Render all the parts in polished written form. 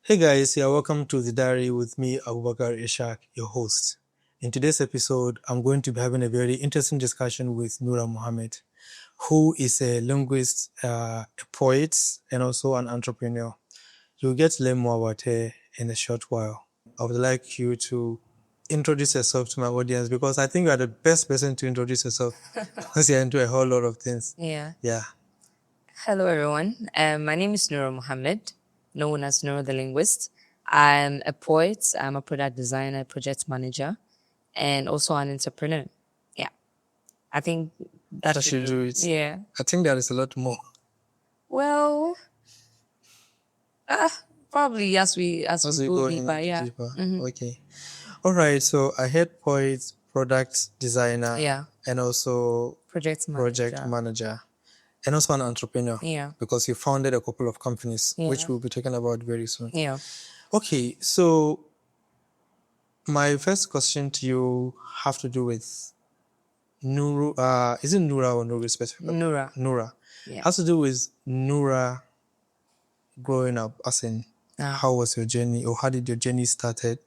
Hey guys, yeah, welcome to the diary with me, Abubakar Ishak, your host. In today's episode, I'm going to be having a very interesting discussion with Nura Muhammed, who is a linguist, a poet, and also an entrepreneur. You'll get to learn more about her in a short while. I would like you to introduce yourself to my audience because I think you are the best person to introduce yourself because you're into a whole lot of things. Yeah. Yeah. Hello, everyone. My name is Nura Muhammed, known as Nura the Linguist. I'm a poet, I'm a product designer, project manager, and also an entrepreneur. Yeah. I think that That should do it. Yeah. I think there is a lot more. Well, probably as we go Go deeper. in Yeah. deeper. Okay. All right. So I heard poet, product designer, Yeah. and also Project project manager. manager, and also an entrepreneur. Yeah. Because you founded a couple of companies, which Yeah. we'll be talking about very soon. Yeah. Okay. So my first question to you have to do with Nuru. Is it Nura or Nuru specifically? Nura. Nura. Yeah. Has to do with Nura growing up. As in, how was your journey, or how did your journey started,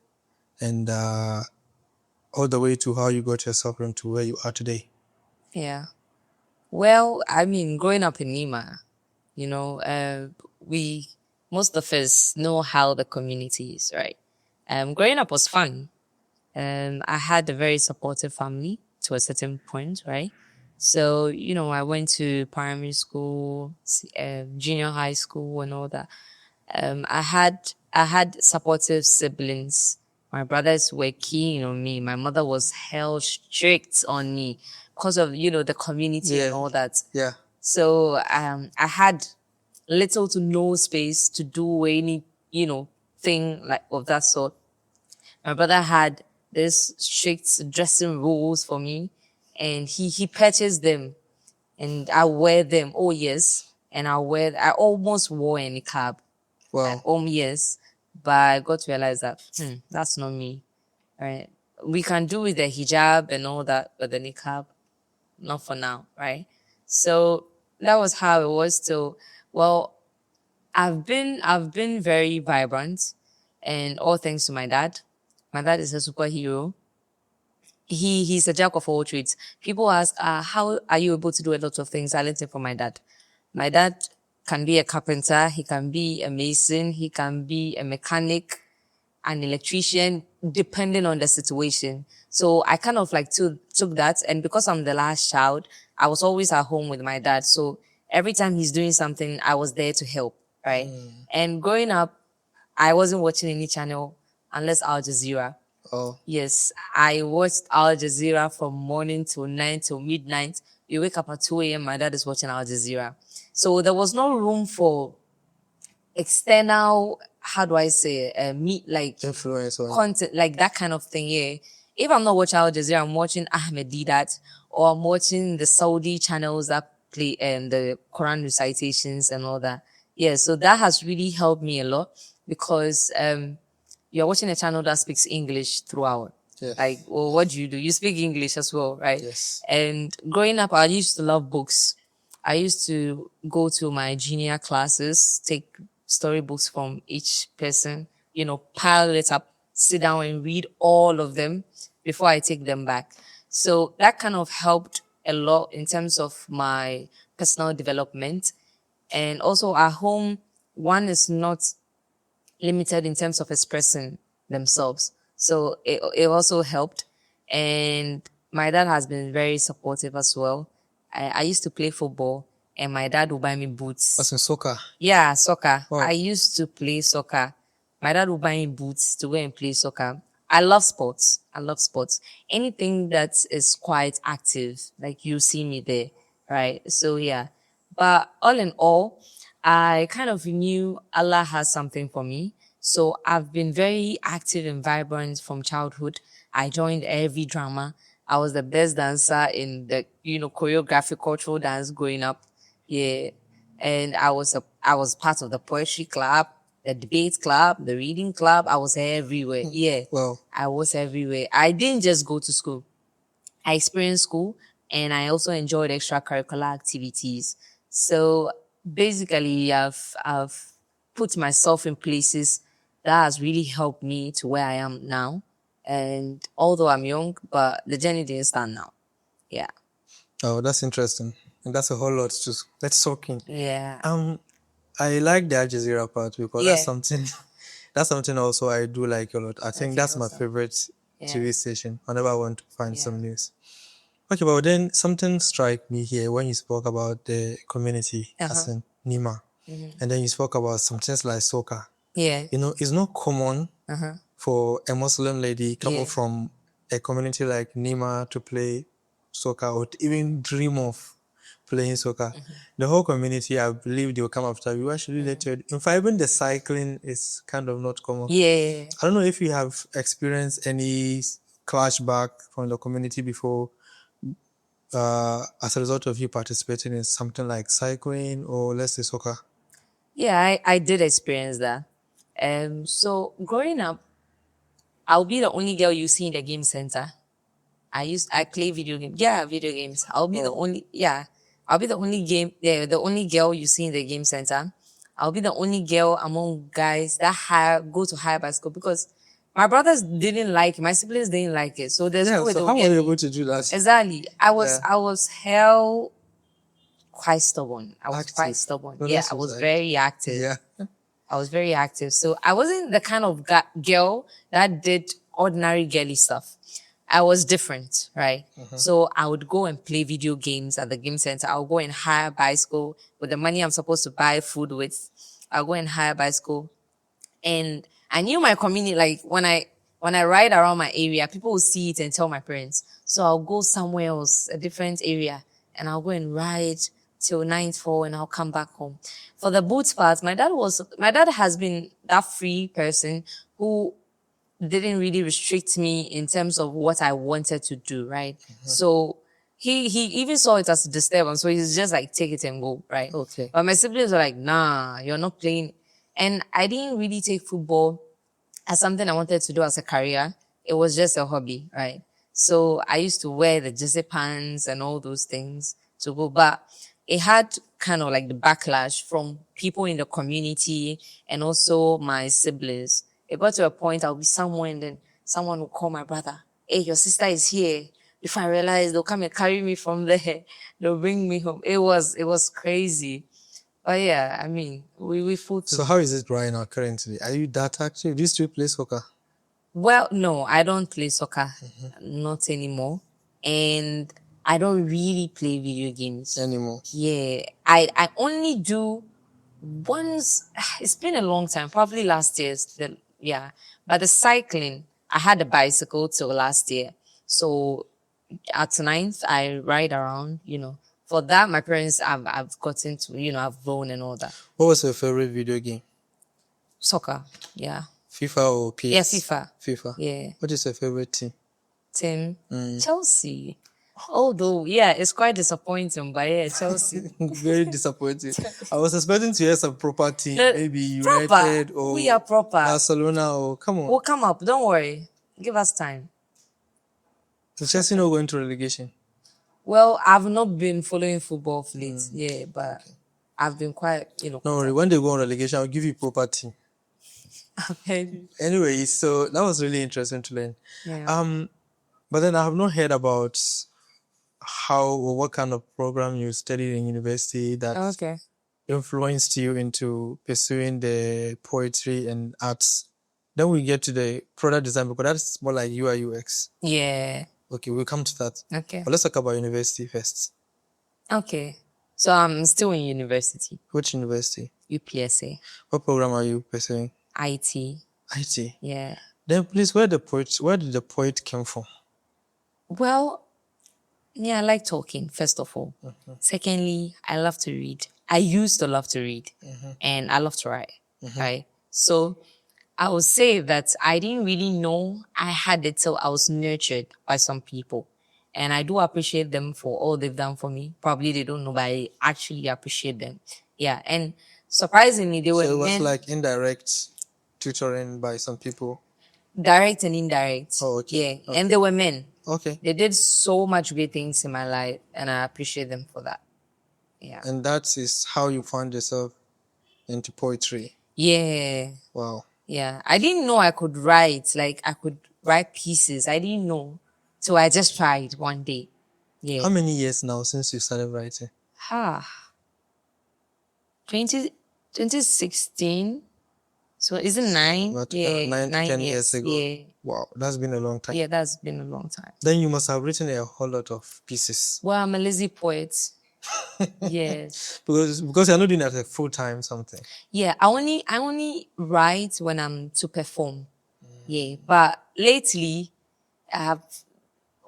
and all the way to how you got yourself into where you are today. Yeah. Well, I mean, growing up in Nima, we most of us know how the community is, right? Growing up was fun. I had a very supportive family to a certain point, right? So, I went to primary school, junior high school, and all that. I had supportive siblings. My brothers were keen on me. My mother was hell strict on me because of the community and all that. Yeah. So I had little to no space to do any thing like of that sort. My brother had this strict dressing rules for me, and he purchased them, and I wear them. Oh yes, and I almost wore a niqab. Wow. Yes, but I got to realize that that's not me. Right? We can do with the hijab and all that, but the niqab, not for now, right? So that was how it was. Till well, I've been very vibrant, and all thanks to my dad. My dad is a superhero. He's a jack of all trades. People ask, how are you able to do a lot of things? I learned it from my dad. My dad can be a carpenter, he can be a mason, he can be a mechanic, an electrician, depending on the situation. So I kind of like took that, and because I'm the last child, I was always at home with my dad. So every time he's doing something, I was there to help, right? And growing up, I wasn't watching any channel unless Al Jazeera. Oh. Yes, I watched Al Jazeera from morning till night till midnight. You wake up at 2 a.m., my dad is watching Al Jazeera. So there was no room for external, how do I say, meet like Influence on content, like that kind of thing. Yeah. If I'm not watching Al Jazeera, I'm watching Ahmed Didat, or I'm watching the Saudi channels that play the Quran recitations and all that. Yeah, so that has really helped me a lot because you're watching a channel that speaks English throughout. Yes. Like, well, what do? You speak English as well, right? Yes. And growing up, I used to love books. I used to go to my junior classes, take storybooks from each person, pile it up, sit down and read all of them before I take them back. So that kind of helped a lot in terms of my personal development. And also at home, one is not limited in terms of expressing themselves. So it also helped. And my dad has been very supportive as well. I used to play football, and my dad would buy me boots. As in soccer. Yeah, soccer. Wow. I used to play soccer. My dad would buy me boots to go and play soccer. I love sports. I love sports. Anything that is quite active, like you see me there, right? So yeah. But all in all, I kind of knew Allah has something for me. So I've been very active and vibrant from childhood. I joined every drama. I was the best dancer in the, choreographic cultural dance growing up. Yeah. And I was part of the poetry club, the debate club, the reading club. I was everywhere. Yeah. Wow. I was everywhere. I didn't just go to school. I experienced school, and I also enjoyed extracurricular activities. So basically I've put myself in places that has really helped me to where I am now. And although I'm young, but the journey didn't start now. Yeah. Oh, that's interesting. And that's a whole lot to let's talk in. Yeah. I like the Al Jazeera part because Yeah. that's something also I do like a lot. I think Okay, that's my awesome. favorite Yeah. TV station whenever I want to find Yeah. some news. Okay, but then something strike me here when you spoke about the community as in Nima, and then you spoke about some things like soccer. Yeah. You know, it's not common Uh-huh. for a Muslim lady coming Yeah. from a community like Nima to play soccer or to even dream of playing soccer. The whole community, I believe they will come after you. Actually, related. In fact, even the cycling is kind of not common. Yeah. I don't know if you have experienced any clashback from the community before as a result of you participating in something like cycling or let's say soccer. Yeah, I did experience that. So growing up, I'll be the only girl you see in the game center. I play video games. Yeah, video games. I'll be the only the only girl you see in the game center. I'll be the only girl among guys that go to higher bicycle because my brothers didn't like it. My siblings didn't like it. So there's no Yeah, way so they'll how were get you me. able to do that? Exactly. Yeah. I was hell quite stubborn. I was quite Active. stubborn. No, Yeah, that's I what's was like. very active. Yeah. I was very active. So I wasn't the kind of girl that did ordinary girly stuff. I was different, right? So I would go and play video games at the game center. I'll go and hire a bicycle with the money I'm supposed to buy food with. I'll go and hire a bicycle. And I knew my community, like when I ride around my area, people will see it and tell my parents. So I'll go somewhere else, a different area, and I'll go and ride till nightfall and I'll come back home. For the boots part, my dad has been that free person who didn't really restrict me in terms of what I wanted to do, right? So he even saw it as a disturbance. So he's just like, take it and go, right? Okay. But my siblings were like, nah, you're not playing. And I didn't really take football as something I wanted to do as a career. It was just a hobby, right? So I used to wear the jersey pants and all those things to go, but it had kind of like the backlash from people in the community and also my siblings. It got to a point I'll be somewhere and then someone will call my brother, hey, your sister is here. Before I realize they'll come and carry me from there. They'll bring me home. It was crazy. But yeah, I mean, we fought So to. how is it right now currently? Are you that active? Do you still play soccer Well, no, I don't play soccer, not anymore, and I don't really play video games. anymore? Yeah, I only do once. It's been a long time, probably last year's. Yeah, but the cycling, I had a bicycle till last year, so at ninth I ride around. You know, for that my parents I've gotten to I've grown and all that. What was your favorite video game? Soccer, yeah, FIFA or PS? yeah, FIFA, FIFA. yeah. What is your favorite team? Team Chelsea. Although, yeah, it's quite disappointing, but yeah, Chelsea. Very disappointing. I was expecting to hear some proper team, The maybe proper. United or We are proper. Barcelona or come on. We'll come up. Don't worry. Give us time. So Chelsea not going to relegation. Well, I've not been following football of late. Yeah, but I've been quite, No worry, when they go on relegation, I'll give you proper team. I've heard. Anyway, so that was really interesting to learn. Yeah. But then I have not heard about how or what kind of program you studied in university that Okay. influenced you into pursuing the poetry and arts. Then we get to the product design because that's more like UI UX. Yeah. Okay, we'll come to that. Okay. But let's talk about university first. Okay. So I'm still in university. Which university? UPSA. What program are you pursuing? IT. IT. Yeah. Then please, where did the poet come from? Well, yeah, I like talking, first of all. Secondly, I love to read. I used to love to read and I love to write, right? So I would say that I didn't really know I had it till I was nurtured by some people. And I do appreciate them for all they've done for me. Probably they don't know, but I actually appreciate them. Yeah. And surprisingly, they were So it was men, like indirect tutoring by some people. direct and indirect. Oh, okay. Yeah. And they were men. Okay. They did so much great things in my life, and I appreciate them for that. Yeah. And that is how you found yourself into poetry. Yeah. Wow. Yeah. I didn't know I could write. Like I could write pieces. I didn't know. So I just tried one day. Yeah. How many years now since you started writing? Ha. 2016. So is it 9? About Yeah, 9 to 10 years 9 years. ago. Yeah. Wow, that's been a long time. Yeah, that's been a long time. Then you must have written a whole lot of pieces. Well, I'm a lazy poet. Yes. Because you're not doing that like full time something. Yeah, I only write when I'm to perform. Yeah. But lately I have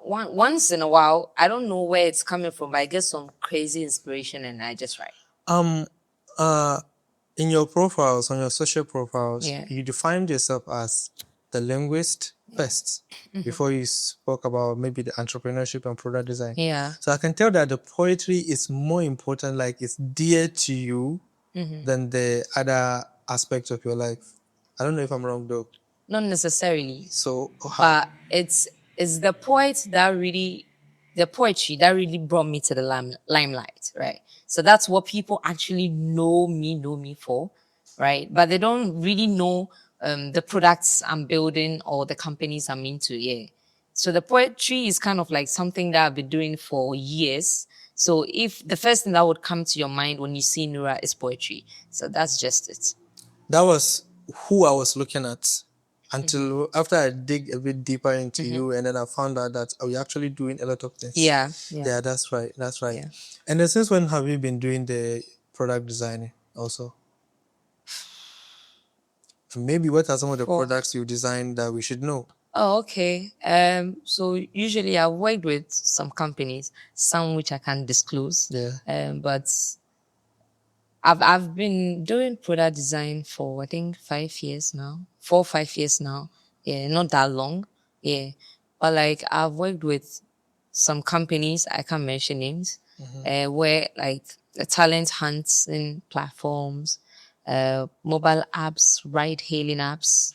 once in a while, I don't know where it's coming from, but I get some crazy inspiration and I just write. Um in your profiles, on your social profiles, Yeah. you defined yourself as the linguist first before you spoke about maybe the entrepreneurship and product design. Yeah. So I can tell that the poetry is more important, like it's dear to you than the other aspects of your life. I don't know if I'm wrong though. Not necessarily. So But it's the poetry that really brought me to the limelight, right? So that's what people actually know me for, right? But they don't really know the products I'm building or the companies I'm into. Yeah. So the poetry is kind of like something that I've been doing for years. So if the first thing that would come to your mind when you see Nura is poetry, so that's just it. that was who I was looking at until after I dig a bit deeper into you, and then I found out that you're actually doing a lot of things. Yeah. Yeah, that's right. That's right. Yeah. And then since when have you been doing the product designing also? Maybe what are some of the For- products you designed that we should know? Oh, okay. So usually I worked with some companies, some which I can't disclose. Yeah. But I've been doing product design for I think 5 years now, 4 or 5 years now. Yeah, not that long. Yeah, but like I've worked with some companies I can't mention names, where like the talent hunting platforms, mobile apps, ride hailing apps.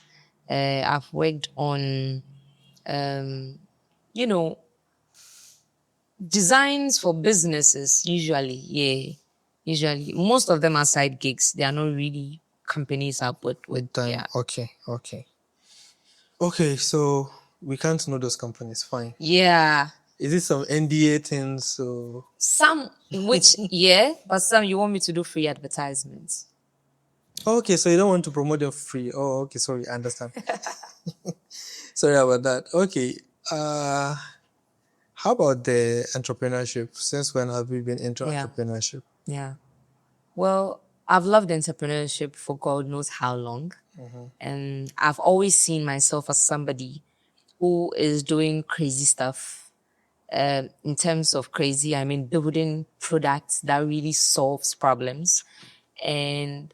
I've worked on you know, designs for businesses, usually. Yeah. Usually. Most of them are side gigs. They are not really companies I put with. Time. Yeah. Okay. Okay, so we can't know those companies. Fine. Yeah. Is it some NDA things? So Some, which, yeah, but some you want me to do free advertisements. okay, so you don't want to promote them free. Oh, okay, sorry, I understand. Sorry about that. Okay. How about the entrepreneurship? Since when have you been into Yeah. entrepreneurship? Yeah. Well, I've loved entrepreneurship for God knows how long. And I've always seen myself as somebody who is doing crazy stuff. In terms of crazy, I mean building products that really solves problems. And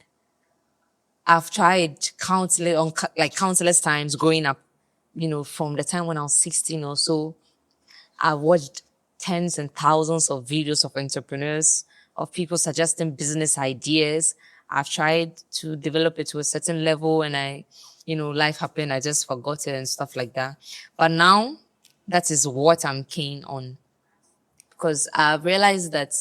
I've tried countless times growing up, from the time when I was 16 or so. I've watched tens and thousands of videos of entrepreneurs, of people suggesting business ideas. I've tried to develop it to a certain level and life happened. I just forgot it and stuff like that. But now that is what I'm keen on, because I've realized that,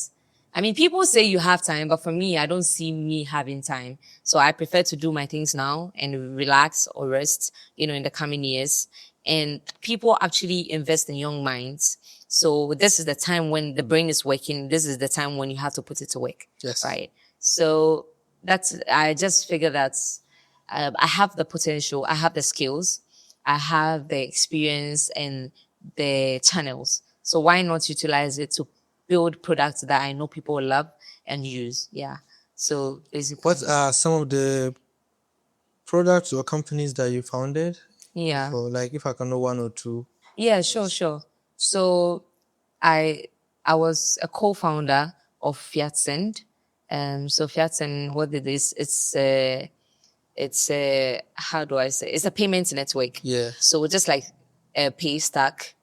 I mean, people say you have time, but for me, I don't see me having time. So I prefer to do my things now and relax or rest, in the coming years. And people actually invest in young minds. So this is the time when the brain is working. This is the time when you have to put it to work. Yes. Right. So I just figured that I have the potential, I have the skills, I have the experience and the channels. So why not utilize it to build products that I know people will love and use? Yeah. So basically, What are some of the products or companies that you founded? yeah. So, like, if I can know one or two. Yeah, sure. So I I was a co-founder of FiatSend. So FiatSend, what it is, it's a, how do I say, it's a payment network. Yeah. So just like a pay stack.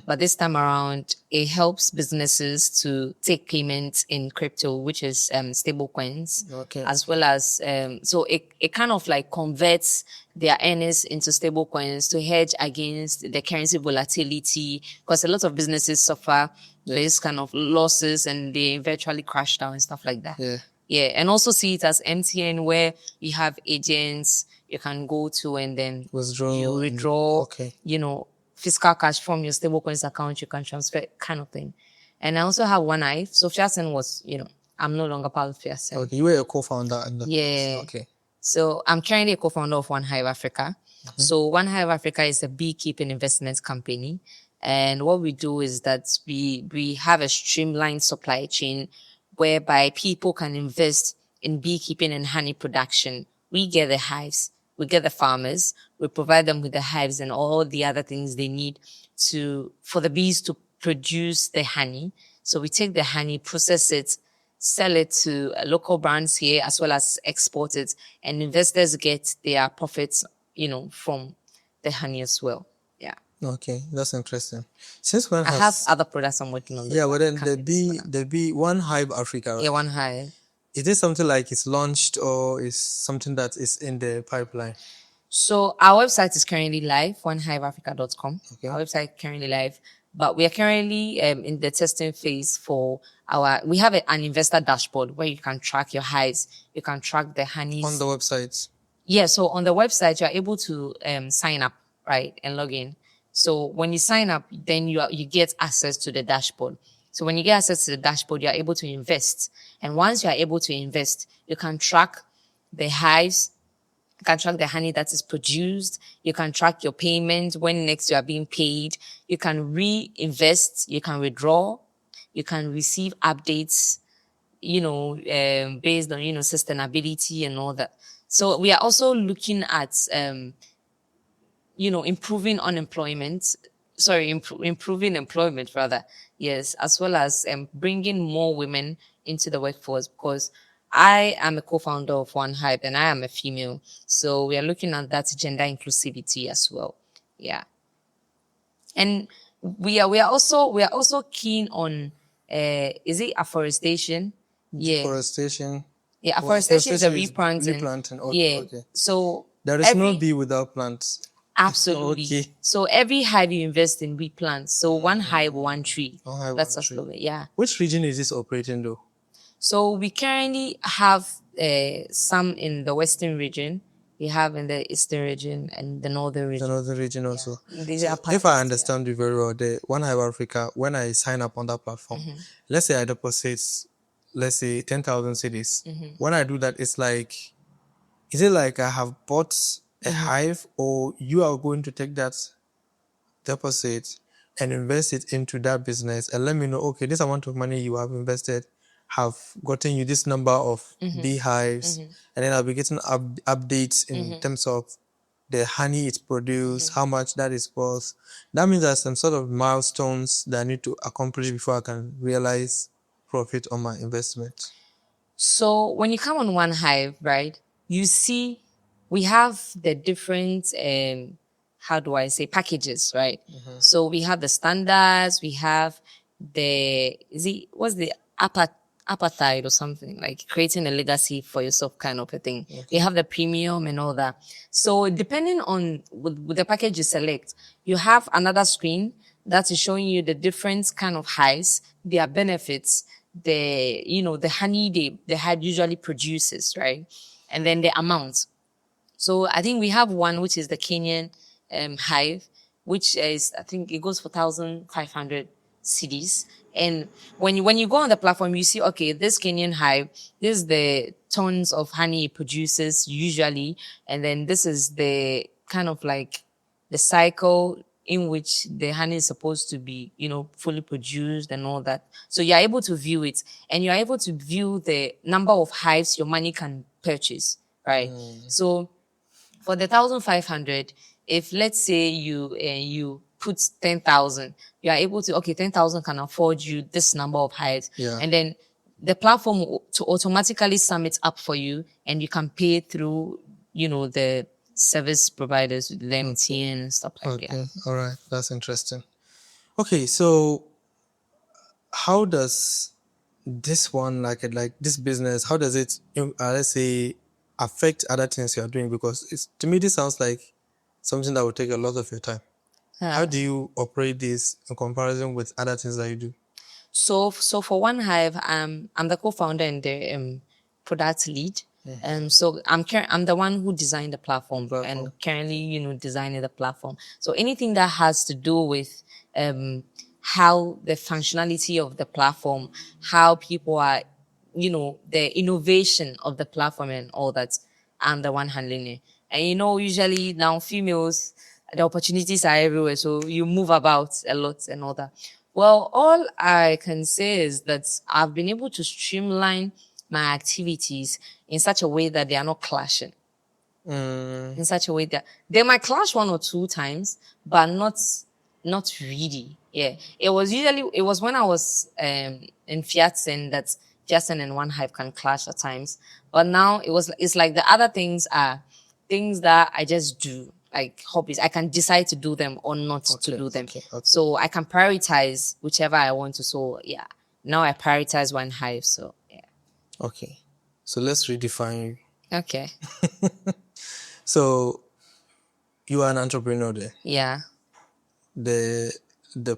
But this time around, it helps businesses to take payments in crypto, which is stable coins, Okay. as well as so it kind of like converts their earnings into stable coins to hedge against the currency volatility, because a lot of businesses suffer this kind of losses and they virtually crash down and stuff like that. Yeah. Yeah, and also see it as MTN, where you have agents, you can go to, and then Withdraw. you withdraw, Okay. fiscal cash from your stablecoins account, you can transfer, kind of thing. And I also have One Hive. So Fiasen was, I'm no longer part of Fiasen. Okay. You were a co-founder. Yeah. Okay. So I'm currently a co-founder of One Hive Africa. So One Hive Africa is a beekeeping investment company. And what we do is that we have a streamlined supply chain whereby people can invest in beekeeping and honey production. We get the hives, we get the farmers, we provide them with the hives and all the other things they need for the bees to produce the honey. So we take the honey, process it, sell it to local brands here as well as export it, and investors get their profits, from the honey as well. Yeah. Okay, that's interesting. Since when I have has other products I'm working on. yeah, but then companies for now. the be One Hive Africa, Yeah, right? One Hive. Is this something like it's launched or is something that is in the pipeline? So our website is currently live, onehiveafrica.com. Okay. Our website currently live, but we are currently in the testing phase for we have an investor dashboard where you can track your hives, you can track the honeys. On the website. Yeah, so on the website, you're able to sign up, right, and log in. So when you sign up, then you get access to the dashboard. So when you get access to the dashboard, you're able to invest. And once you're able to invest, you can track the hives, you can track the honey that is produced, you can track your payment, when next you are being paid, you can reinvest, you can withdraw, you can receive updates, based on, sustainability and all that. So we are also looking at, improving unemployment. Sorry, improving employment rather. Yes, as well as bringing more women into the workforce, because I am a co-founder of One Hype and I am a female. So we are looking at that gender inclusivity as well. Yeah. And we are also keen on is it afforestation? Yeah. Deforestation. Yeah, Well, afforestation is a is replanting. replanting. Okay. Yeah. Okay. So There is no bee without plants. absolutely. Okay. So every hive you invest in, we plant. So one hive, one tree. One hive, That's one a tree. slogan. Yeah. Which region is this operating though? So we currently have some in the western region. We have in the eastern region and the northern region. The northern region also. These So are if pockets, I understand you very well, the One Hive Africa, when I sign up on that platform, let's say I deposit, let's say 10,000 cities. When I do that, it's like, is it like I have bought a hive, or you are going to take that deposit and invest it into that business and let me know, okay, this amount of money you have invested have gotten you this number of beehives, and then I'll be getting updates in terms of the honey it's produced, how much that is worth. That means there's some sort of milestones that I need to accomplish before I can realize profit on my investment. So when you come on One Hive, right, you see we have the different how do I say packages, right? So we have the standards, we have the what's the apartheid or something, like creating a legacy for yourself kind of a thing. We have the premium and all that. So depending on with the package you select, you have another screen that is showing you the different kind of hives, their benefits, the honey the hive usually produces, right? And then the amount. So I think we have one which is the Kenyan hive, which is, I think it goes for 1,500 CDs. And when you go on the platform, you see, okay, this Kenyan hive, this is the tons of honey it produces usually, and then this is the kind of like the cycle in which the honey is supposed to be, fully produced and all that. So you're able to view it, and you're able to view the number of hives your money can purchase, right? So for the 1,500, if let's say you put 10,000, you are able to, okay, 10,000 can afford you this number of hives, Yeah. and then the platform to automatically sum it up for you, and you can pay through, the service providers, the MTN and stuff like that. Okay, all right, that's interesting. Okay, so how does this one, like this business, how does it, let's say, affect other things you are doing? Because to me, this sounds like something that would take a lot of your time. How do you operate this in comparison with other things that you do? So for One Hive, I'm the co-founder and the product lead. So I'm the one who designed the platform, Platform. and currently, designing the platform. So anything that has to do with how the functionality of the platform, how people are, the innovation of the platform and all that, I'm the one handling it. And usually now females, the opportunities are everywhere, so you move about a lot and all that. Well, all I can say is that I've been able to streamline my activities in such a way that they are not clashing. In such a way that they might clash one or two times, but not really. Yeah. It was when I was in Fiatsen that Fiatsen and One Hive can clash at times. But now it's like the other things are things that I just do, like hobbies. I can decide to do them or not to do them. Okay. So I can prioritize whichever I want to. So yeah. Now I prioritize One Hive. So yeah. Okay. So let's redefine you. Okay. So you are an entrepreneur there. Yeah. The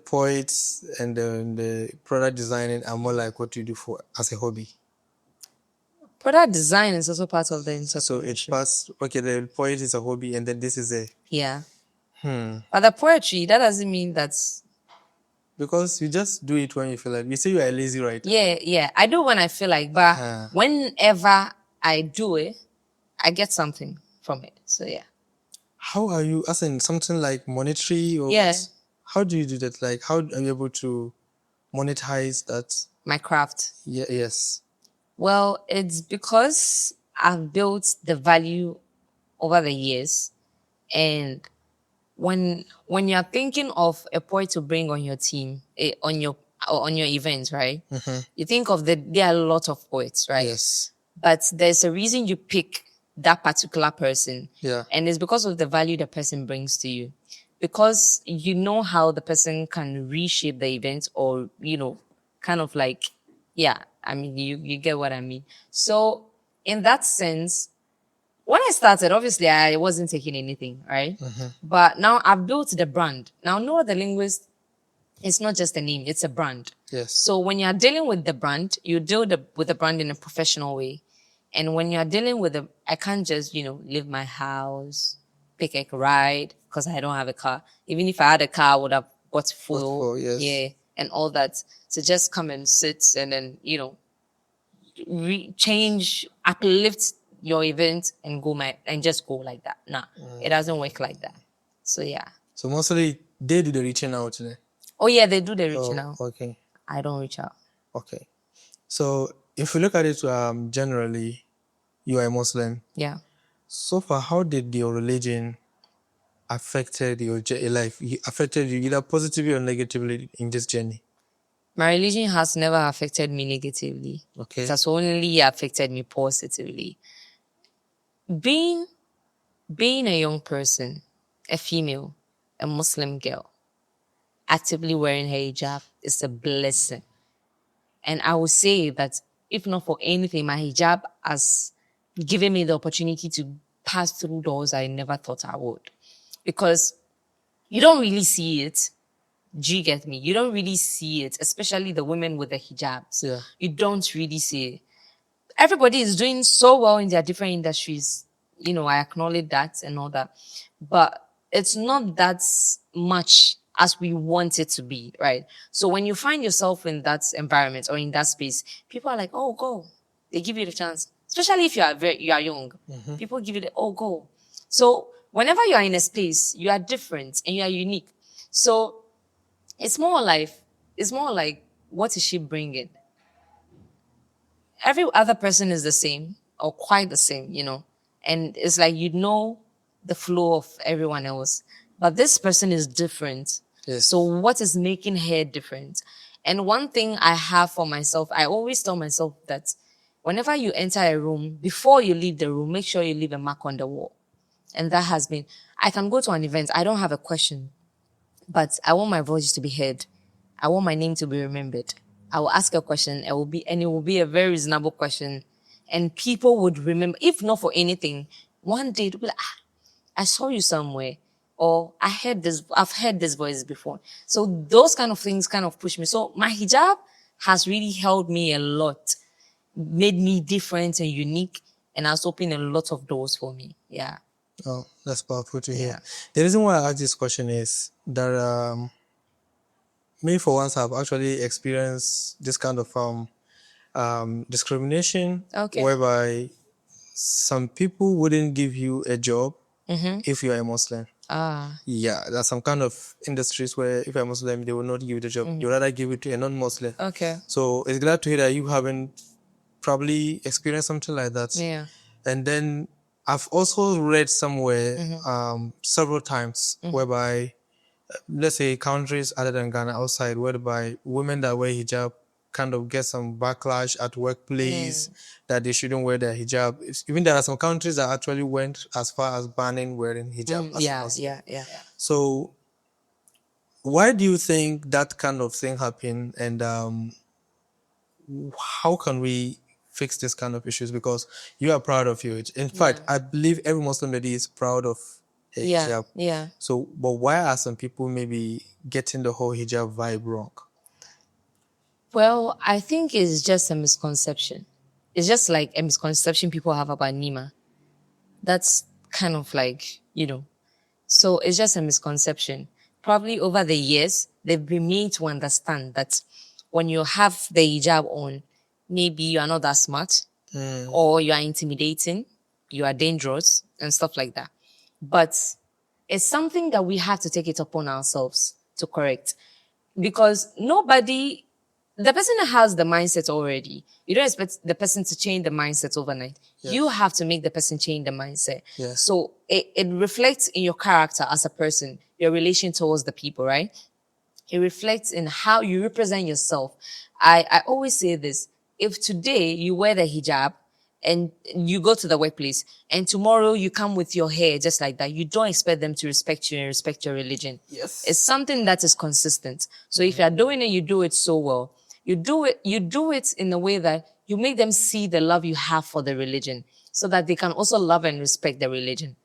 poets and the product designing are more like what you do for as a hobby. Product design is also part of the So entrepreneurship. it's past, okay, the poet is a hobby and then this is a Yeah. But the poetry, that doesn't mean that's because you just do it when you feel like, you say you are a lazy writer. yeah. I do when I feel like, but whenever I do it, I get something from it. So yeah. How are you, as in something like monetary or Yeah. how do you do that? Like how are you able to monetize that? My craft. Yeah, yes. Well, it's because I've built the value over the years, and when you're thinking of a poet to bring on your team, on your event, right? You think of there are a lot of poets, right? Yes. But there's a reason you pick that particular person. Yeah. And it's because of the value the person brings to you. Because you know how the person can reshape the event or, kind of like, yeah, I mean, you get what I mean. So in that sense, when I started, obviously I wasn't taking anything, right? But now I've built the brand. Now, Nura the linguist, it's not just a name, it's a brand. Yes. So when you're dealing with the brand, you deal with the brand in a professional way. And when you're dealing with I can't just, leave my house, pick a ride because I don't have a car. Even if I had a car, I would have bought fuel. Yes. Yeah. And all that. So just come and sit and then, change, uplift your event and and just go like that. Nah, it doesn't work like that. So yeah. So mostly they do the reaching out today. Oh yeah, they do the reaching out. Okay. I don't reach out. Okay. So if you look at it generally, you are a Muslim. Yeah. So far, how did your religion affected your life? Affected you either positively or negatively in this journey? My religion has never affected me negatively. Okay. It has only affected me positively. Being a young person, a female, a Muslim girl, actively wearing her hijab is a blessing. And I would say that if not for anything, my hijab has given me the opportunity to pass through doors I never thought I would. Because you don't really see it. Do you get me? You don't really see it, especially the women with the hijabs. Yeah. You don't really see it. Everybody is doing so well in their different industries. I acknowledge that and all that. But it's not that much as we want it to be, right? So when you find yourself in that environment or in that space, people are like, oh, go. They give you the chance. Especially if you are young. People give you go. So whenever you are in a space, you are different and you are unique. So it's more like, what is she bringing? Every other person is the same or quite the same, and it's like, the flow of everyone else, but this person is different. Yes. So what is making her different? And one thing I have for myself, I always tell myself that whenever you enter a room, before you leave the room, make sure you leave a mark on the wall. And that has been, I can go to an event, I don't have a question, but I want my voice to be heard. I want my name to be remembered. I will ask a question. It will be a very reasonable question, and people would remember. If not for anything, one day they'll be like, I saw you somewhere, or I've heard this voice before. So those kind of things kind of push me. So my hijab has really helped me a lot, made me different and unique, and has opened a lot of doors for me. Yeah. Oh, that's powerful to hear. Yeah. The reason why I ask this question is that me, for once, have actually experienced this kind of discrimination, Okay. whereby some people wouldn't give you a job Mm-hmm. if you are a Muslim. Ah. Yeah, there's some kind of industries where if you're a Muslim, they will not give you the job. You rather give it to a non-Muslim. Okay. So it's glad to hear that you haven't probably experienced something like that. Yeah. And then I've also read somewhere several times whereby, let's say, countries other than Ghana outside, whereby women that wear hijab kind of get some backlash at workplace that they shouldn't wear their hijab. Even there are some countries that actually went as far as banning wearing hijab as a Yeah. Muslim. Yeah. So why do you think that kind of thing happened, and how can we fix this kind of issues? Because you are proud of your hijab. In fact, I believe every Muslim lady is proud of her hijab. Yeah. So, but why are some people maybe getting the whole hijab vibe wrong? Well, I think it's just a misconception. It's just like a misconception people have about Nima. That's kind of like, so it's just a misconception. Probably over the years, they've been made to understand that when you have the hijab on, maybe you are not that smart, or you are intimidating, you are dangerous, and stuff like that. But it's something that we have to take it upon ourselves to correct. Because the person that has the mindset already, you don't expect the person to change the mindset overnight. You have to make the person change the mindset. Yes. So it reflects in your character as a person, your relation towards the people, right? It reflects in how you represent yourself. I always say this. If today you wear the hijab and you go to the workplace and tomorrow you come with your hair just like that, you don't expect them to respect you and respect your religion. Yes. It's something that is consistent. So if you're doing it, you do it so well. You do it in a way that you make them see the love you have for the religion so that they can also love and respect the religion.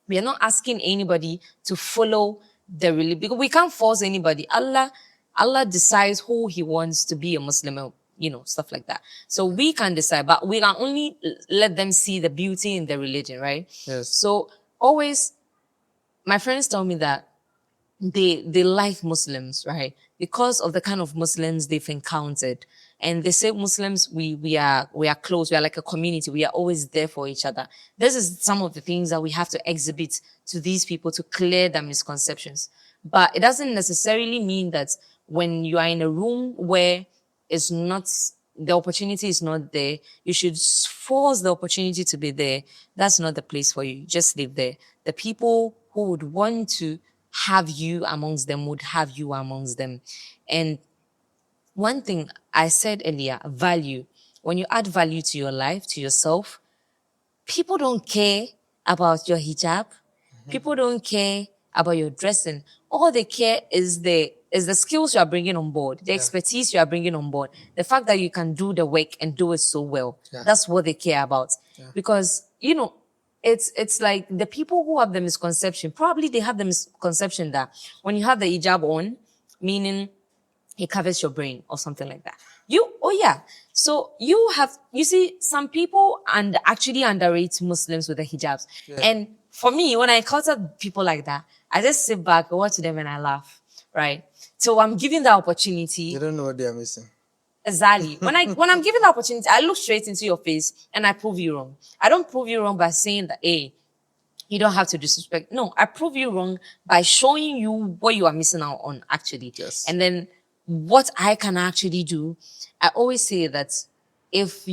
We are not asking anybody to follow the religion because we can't force anybody. Allah decides who He wants to be a Muslim, stuff like that. So we can decide, but we can only let them see the beauty in the religion, right? Yes. So always, my friends tell me that they like Muslims, right? Because of the kind of Muslims they've encountered. And they say Muslims, we are close, we are like a community, we are always there for each other. This is some of the things that we have to exhibit to these people to clear their misconceptions. But it doesn't necessarily mean that when you are in a room where it's not the opportunity is not there, you should force the opportunity to be there. That's not the place for you. Just live there. The people who would want to have you amongst them would have you amongst them. And one thing I said earlier, value. When you add value to your life, to yourself, people don't care about your hijab. People don't care about your dressing. All they care is the skills you are bringing on board, the expertise you are bringing on board, the fact that you can do the work and do it so well. That's what they care about. Because, it's like the people who have the misconception, probably they have the misconception that when you have the hijab on, meaning it covers your brain or something like that. So you see, some people and actually underrate Muslims with the hijabs. And for me, when I encounter people like that, I just sit back, watch them and I laugh, right? So I'm giving the opportunity. They don't know what they are missing. Exactly. When I'm given the opportunity, I look straight into your face and I prove you wrong. I don't prove you wrong by saying that, hey, you don't have to disrespect. No, I prove you wrong by showing you what you are missing out on, actually. Yes. And then what I can actually do, I always say that if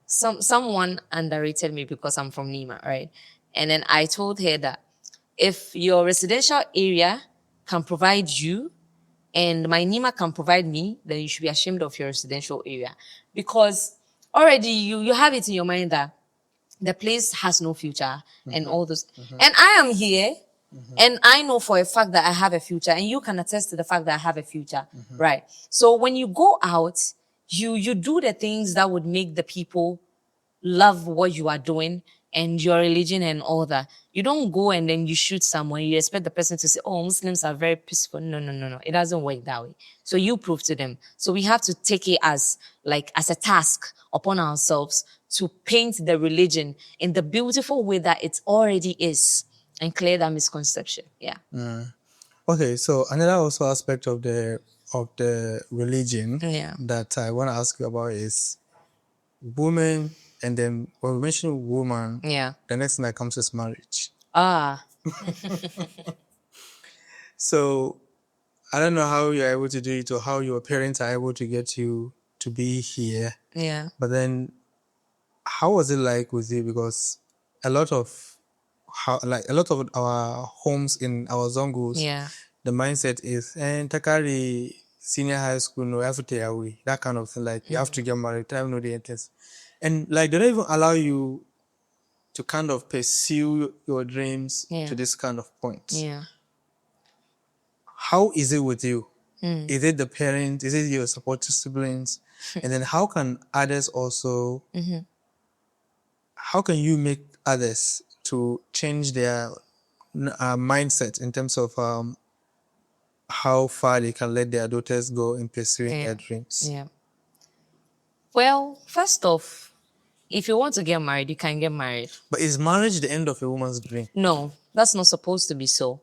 someone underrated me because I'm from Nima, right? And then I told her that if your residential area can provide you and my Nima can provide me, then you should be ashamed of your residential area. Because already you have it in your mind that the place has no future and all those. And I am here and I know for a fact that I have a future and you can attest to the fact that I have a future, right? So when you go out, you do the things that would make the people love what you are doing and your religion and all that. You don't go and then you shoot someone. You expect the person to say, oh, Muslims are very peaceful. No. It doesn't work that way. So you prove to them. So we have to take it as a task upon ourselves to paint the religion in the beautiful way that it already is and clear that misconception. Yeah. Okay, so another also aspect of the religion Yeah. that I want to ask you about is women, and then when we mention woman, Yeah. the next thing that comes is marriage. Ah. So I don't know how you're able to do it or how your parents are able to get you to be here, Yeah. but then how was it like with you? Because a lot of our homes in our zongos, Yeah. the mindset is and takari senior high school no have to take away that kind of thing. Like you have to get married, time no the interest, and like they don't even allow you to kind of pursue your dreams Yeah. to this kind of point. Yeah. How is it with you? Is it the parents? Is it your supportive siblings? And then how can others also? How can you make others to change their mindset in terms of how far they can let their daughters go in pursuing Yeah. their dreams? Yeah. Well, first off, if you want to get married, you can get married. But is marriage the end of a woman's dream? No, that's not supposed to be so.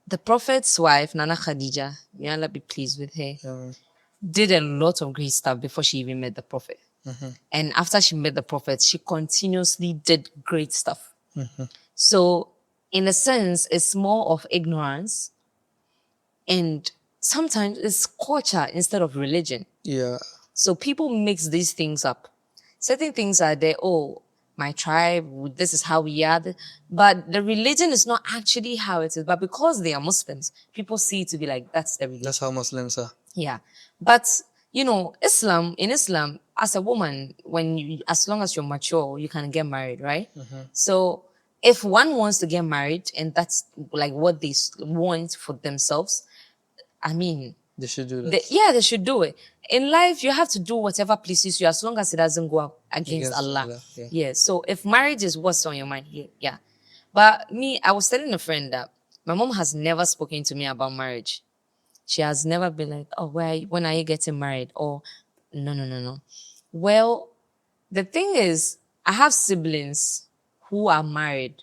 The Prophet's wife, Nana Khadija, may Allah be pleased with her, did a lot of great stuff before she even met the Prophet. And after she met the Prophet, she continuously did great stuff. So, in a sense, it's more of ignorance, and sometimes it's culture instead of religion. Yeah. So people mix these things up. Certain things are there, oh, my tribe, this is how we are. But the religion is not actually how it is. But because they are Muslims, people see it to be like, that's the religion. That's how Muslims are. Yeah. But, in Islam, as a woman, as long as you're mature, you can get married, right? So if one wants to get married and that's like what they want for themselves, I mean, They should do that. they should do it. In life, you have to do whatever pleases you as long as it doesn't go against Allah. Yeah. So if marriage is what's on your mind, yeah. But me, I was telling a friend that my mom has never spoken to me about marriage. She has never been like, oh, when are you getting married? Or no. Well, the thing is, I have siblings who are married.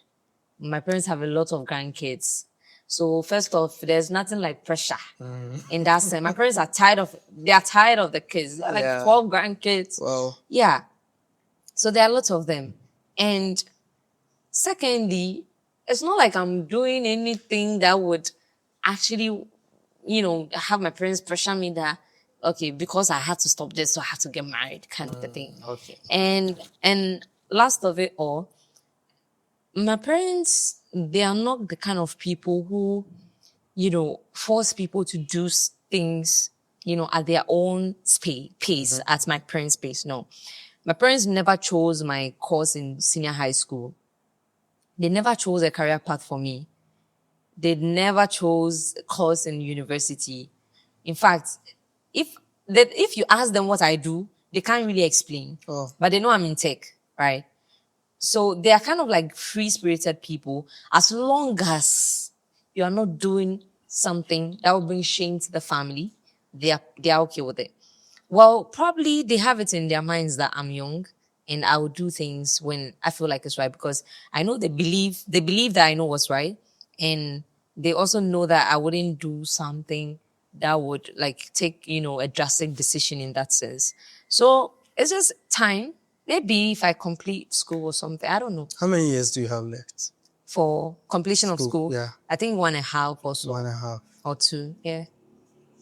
My parents have a lot of grandkids. So first off, there's nothing like pressure in that sense. My parents are tired of the kids. They're like 12 grandkids. Wow. Yeah. So there are lots of them. And secondly, it's not like I'm doing anything that would actually, have my parents pressure me that, okay, because I had to stop this, so I have to get married, kind of the thing. Okay. And last of it all, my parents, they are not the kind of people who, force people to do things, at their own pace, at my parents' pace. No. My parents never chose my course in senior high school. They never chose a career path for me. They never chose a course in university. In fact, if you ask them what I do, they can't really explain. Oh. But they know I'm in tech, right? So they are kind of like free-spirited people. As long as you are not doing something that will bring shame to the family, they are okay with it. Well, probably they have it in their minds that I'm young and I will do things when I feel like it's right, because I know they believe that I know what's right, and they also know that I wouldn't do something that would like take, a drastic decision in that sense. So it's just time. Maybe if I complete school or something, I don't know. How many years do you have left? For completion of school, yeah. I think 1.5 or so. 1.5. Or 2, yeah.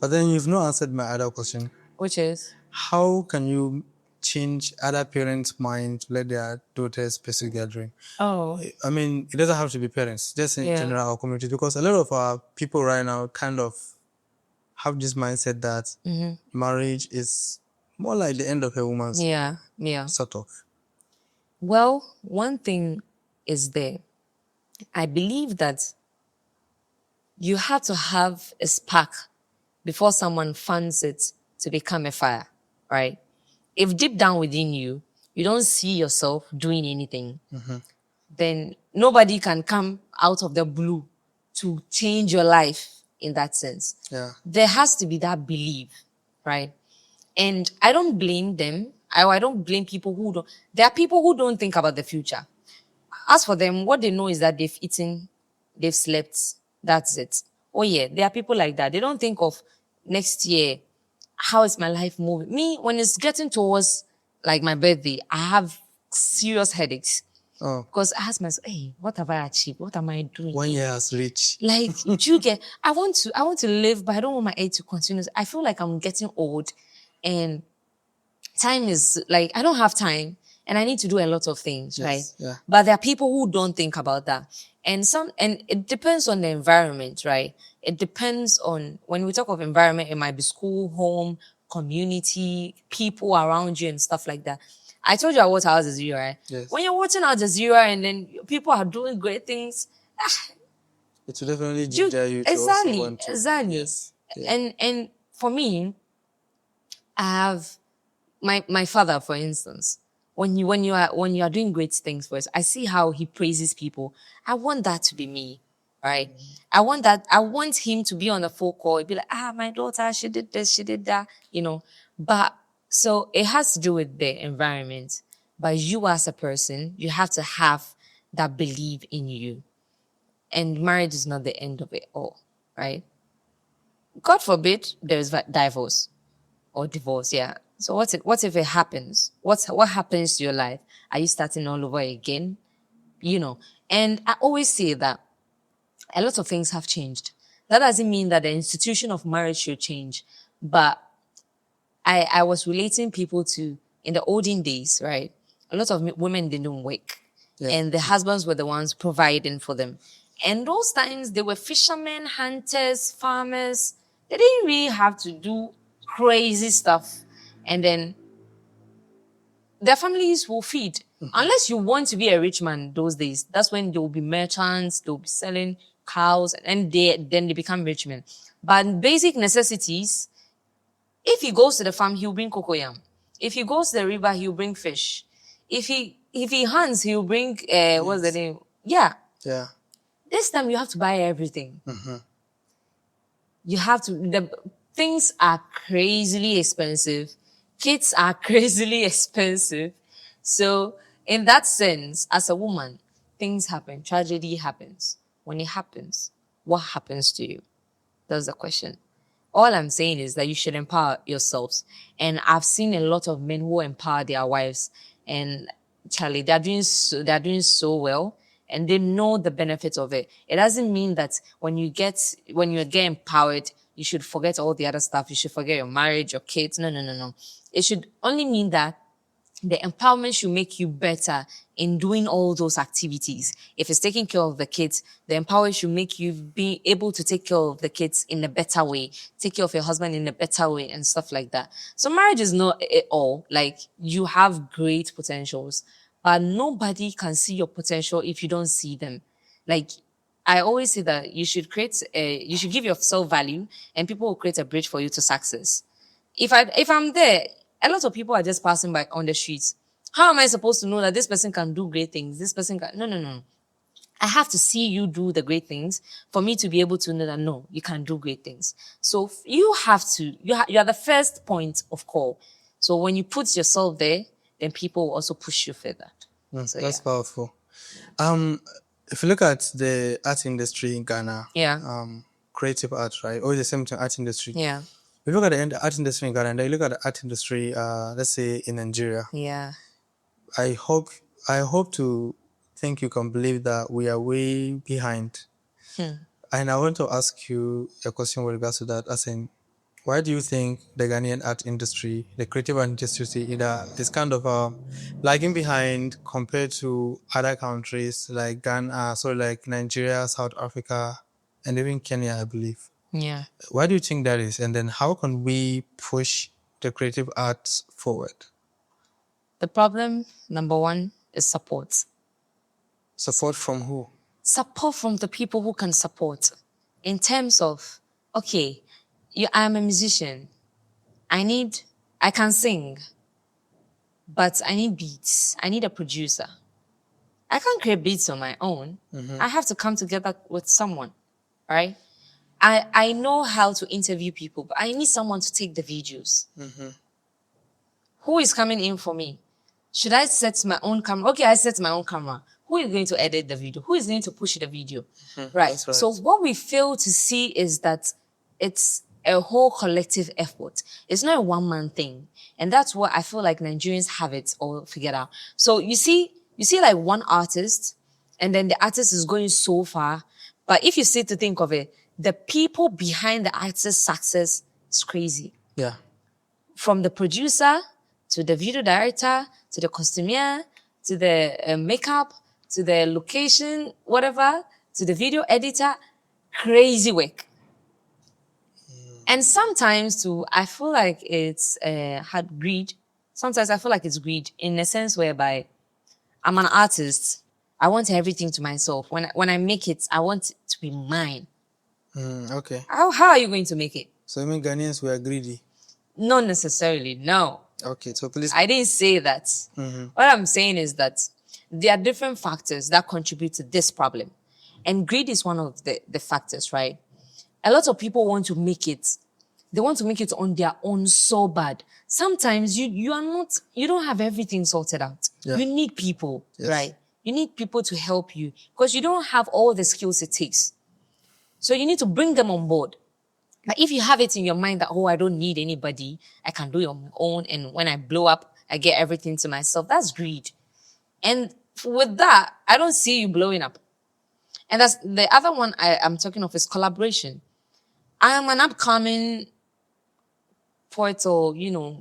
But then you've not answered my other question. Which is? How can you change other parents' mind to let their daughters pursue their dream? Oh. I mean, it doesn't have to be parents, just in general our community, because a lot of our people right now kind of have this mindset that marriage is more like the end of a woman's sort of. Well, one thing is there. I believe that you have to have a spark before someone fans it to become a fire, right? If deep down within you, you don't see yourself doing anything, then nobody can come out of the blue to change your life in that sense. Yeah. There has to be that belief, right? And I don't blame them. I don't blame people who don't. There are people who don't think about the future. As for them, what they know is that they've eaten, they've slept. That's it. Oh yeah, there are people like that. They don't think of next year. How is my life moving? Me, when it's getting towards like my birthday, I have serious headaches Oh, because I ask myself, "Hey, what have I achieved? What am I doing?" 1 year has reached. Like, do you get? I want to live, but I don't want my age to continue. I feel like I'm getting old, and time is like I don't have time, and I need to do a lot of things, right? Yes, yeah. But there are people who don't think about that, and it depends on the environment, right? It depends on when we talk of environment, it might be school, home, community, people around you, and stuff like that. I told you I watch Al Jazeera, right? Yes. When you're watching Al Jazeera and then people are doing great things, It will definitely you ginger you to also exactly, want to. exactly. Yes. Yeah. And for me, I have my father, for instance. When you are doing great things for us, I see how he praises people. I want that to be me, right? I want that. I want him to be on a full call. He'd be like, my daughter, she did this, she did that, But so it has to do with the environment. But you as a person, you have to have that belief in you. And marriage is not the end of it all, right? God forbid there's divorce or divorce, yeah. So what if it happens? What happens to your life? Are you starting all over again? And I always say that a lot of things have changed. That doesn't mean that the institution of marriage should change, but I was relating people to in the olden days, right? A lot of women didn't work, Yeah. and the husbands were the ones providing for them. And those times they were fishermen, hunters, farmers. They didn't really have to do crazy stuff, and then their families will feed. Unless you want to be a rich man those days, that's when there will be merchants, they'll be selling cows, and then they become rich men. But basic necessities, if he goes to the farm, he'll bring cocoyam. If he goes to the river, he'll bring fish. If he hunts, he'll bring what's the Yes. name? Yeah. Yeah. This time you have to buy everything. You have to. The things are crazily expensive. Kids are crazily expensive. So in that sense, as a woman, things happen. Tragedy happens. When it happens, what happens to you? That's the question. All I'm saying is that you should empower yourselves. And I've seen a lot of men who empower their wives, and Charlie, they're doing so well, and they know the benefits of it. It doesn't mean that when you get empowered, you should forget all the other stuff. You should forget your marriage, your kids. No, no, no, no. It should only mean that the empowerment should make you better in doing all those activities. If it's taking care of the kids, the empowerment should make you be able to take care of the kids in a better way, take care of your husband in a better way, and stuff like that. So marriage is not it all. Like, you have great potentials, but nobody can see your potential if you don't see them. Like, I always say that you should give yourself value, and people will create a bridge for you to success. If I'm there, a lot of people are just passing by on the streets. How am I supposed to know that this person can do great things? This person can no, no, no. I have to see you do the great things for me to be able to know that no, you can do great things. So you have to you are the first point of call. So when you put yourself there, then people will also push you further. So yeah. That's powerful. If you look at the art industry in Ghana, Yeah. creative art, right? Or the same thing, art industry. Yeah. If you look at the art industry in Ghana, and then you look at the art industry, let's say in Nigeria, Yeah. I hope to think you can believe that we are way behind. And I want to ask you a question with regards to that, as in, why do you think the Ghanaian art industry, the creative art industry, is kind of lagging behind compared to other countries like Ghana, so like Nigeria, South Africa, and even Kenya, I believe? Yeah. Why do you think that is? And then how can we push the creative arts forward? The problem, number one, is support. Support from who? Support from the people who can support, in terms of, okay, I'm a musician. I can sing, but I need beats. I need a producer. I can't create beats on my own. I have to come together with someone, right? I know how to interview people, but I need someone to take the videos. Who is coming in for me? Should I set my own camera? Okay, I set my own camera. Who is going to edit the video? Who is going to push the video? Right. That's right. So what we fail to see is that it's a whole collective effort. It's not a one-man thing. And that's what I feel like Nigerians have it all figured out. So you see like one artist, and then the artist is going so far. But if you sit to think of it, the people behind the artist's success is crazy. Yeah. From the producer to the video director to the costumier to the makeup to the location, whatever, to the video editor, crazy work. And sometimes too, I feel like it's had greed. Sometimes I feel like it's greed in a sense whereby I'm an artist. I want everything to myself. When I make it, I want it to be mine. Okay. How are you going to make it? So you mean Ghanaians were greedy? Not necessarily, no. Okay, so please. I didn't say that. What I'm saying is that there are different factors that contribute to this problem. And greed is one of the factors, right? A lot of people want to make it. They want to make it on their own so bad. Sometimes you don't have everything sorted out. Yeah. You need people, Yes. right? You need people to help you because you don't have all the skills it takes. So you need to bring them on board. But if you have it in your mind that, oh, I don't need anybody, I can do it on my own, and when I blow up, I get everything to myself, that's greed. And with that, I don't see you blowing up. And that's the other one I'm talking of is collaboration. I am an upcoming poet or,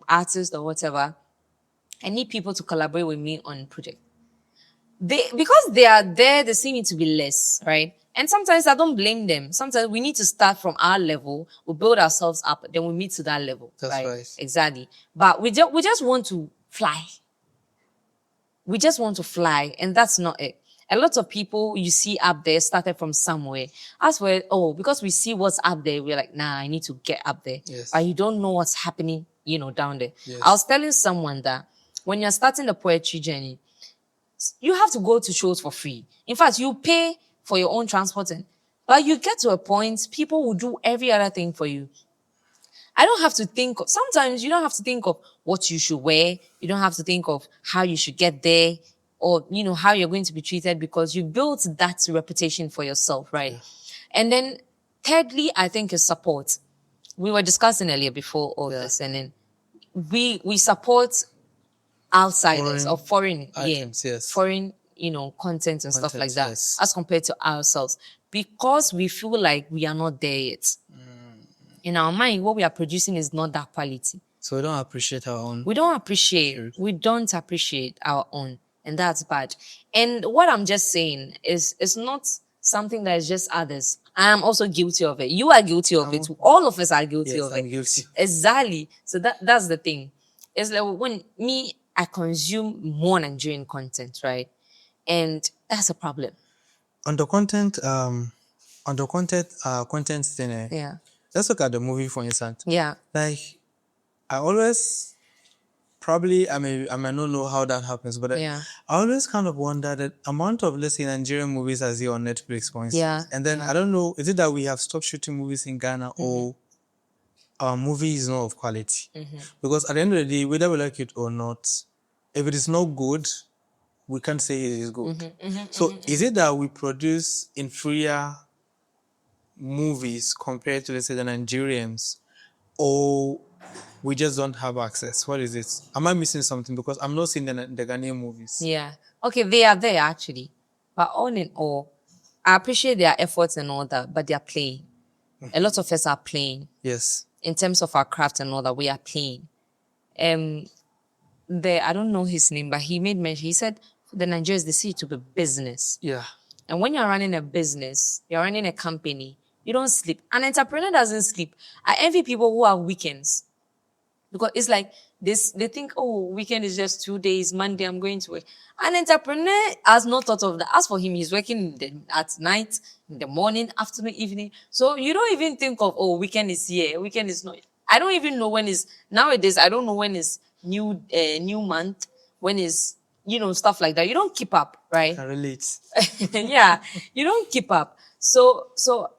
artist or whatever. I need people to collaborate with me on project. Because they are there, they see me to be less, right? And sometimes I don't blame them. Sometimes we need to start from our level, we build ourselves up, then we meet to that level. That's right. Exactly. But we just want to fly. We just want to fly, and that's not it. A lot of people you see up there started from somewhere. As for, because we see what's up there, we're like, nah, I need to get up there. Yes. But you don't know what's happening, down there. Yes. I was telling someone that when you're starting the poetry journey, you have to go to shows for free. In fact, you pay for your own transporting. But you get to a point, people will do every other thing for you. Sometimes you don't have to think of what you should wear. You don't have to think of how you should get there or, how you're going to be treated because you built that reputation for yourself, right? Yeah. And then thirdly, I think is support. We were discussing earlier before all this, and then we support outsiders or foreign items, yes. foreign, content and stuff like that, as compared to ourselves, because we feel like we are not there yet. In our mind, what we are producing is not that quality. So we don't appreciate our own. We don't appreciate our own, and that's bad. And what I'm just saying is, it's not something that is just others. I am also guilty of it. You are guilty of it. All of us are guilty of it. I'm guilty. Exactly. So that's the thing. It's like when I consume more Nigerian content, right? And that's a problem. On the content thing, Yeah. Let's look at the movie, for instance. Yeah. Like, I always, probably, I may not know how that happens, but I always kind of wonder the amount of, let's say, Nigerian movies I see on Netflix, for instance. Yeah. And then, I don't know, is it that we have stopped shooting movies in Ghana or our movie is not of quality? Because at the end of the day, whether we like it or not, if it is not good, we can't say it is good. So is it that we produce inferior movies compared to, let's say, the Nigerians, or we just don't have access? What is it? Am I missing something? Because I'm not seeing the Ghanaian movies. Yeah. Okay, they are there actually. But all in all, I appreciate their efforts and all that, but they are playing. A lot of us are playing. Yes. In terms of our craft and all that, we are playing. I don't know his name, but he made mention. He said the Nigerians, they see it to be business. Yeah. And when you're running a business, you're running a company, you don't sleep. An entrepreneur doesn't sleep. I envy people who have weekends. Because it's like this, they think, weekend is just 2 days, Monday I'm going to work. An entrepreneur has not thought of that. As for him, he's working at night, in the morning, afternoon, evening. So you don't even think of, weekend is here, weekend is not. I don't even know when is, nowadays, I don't know when is new month, when is, stuff like that. You don't keep up, right? I can relate. Yeah, you don't keep up. So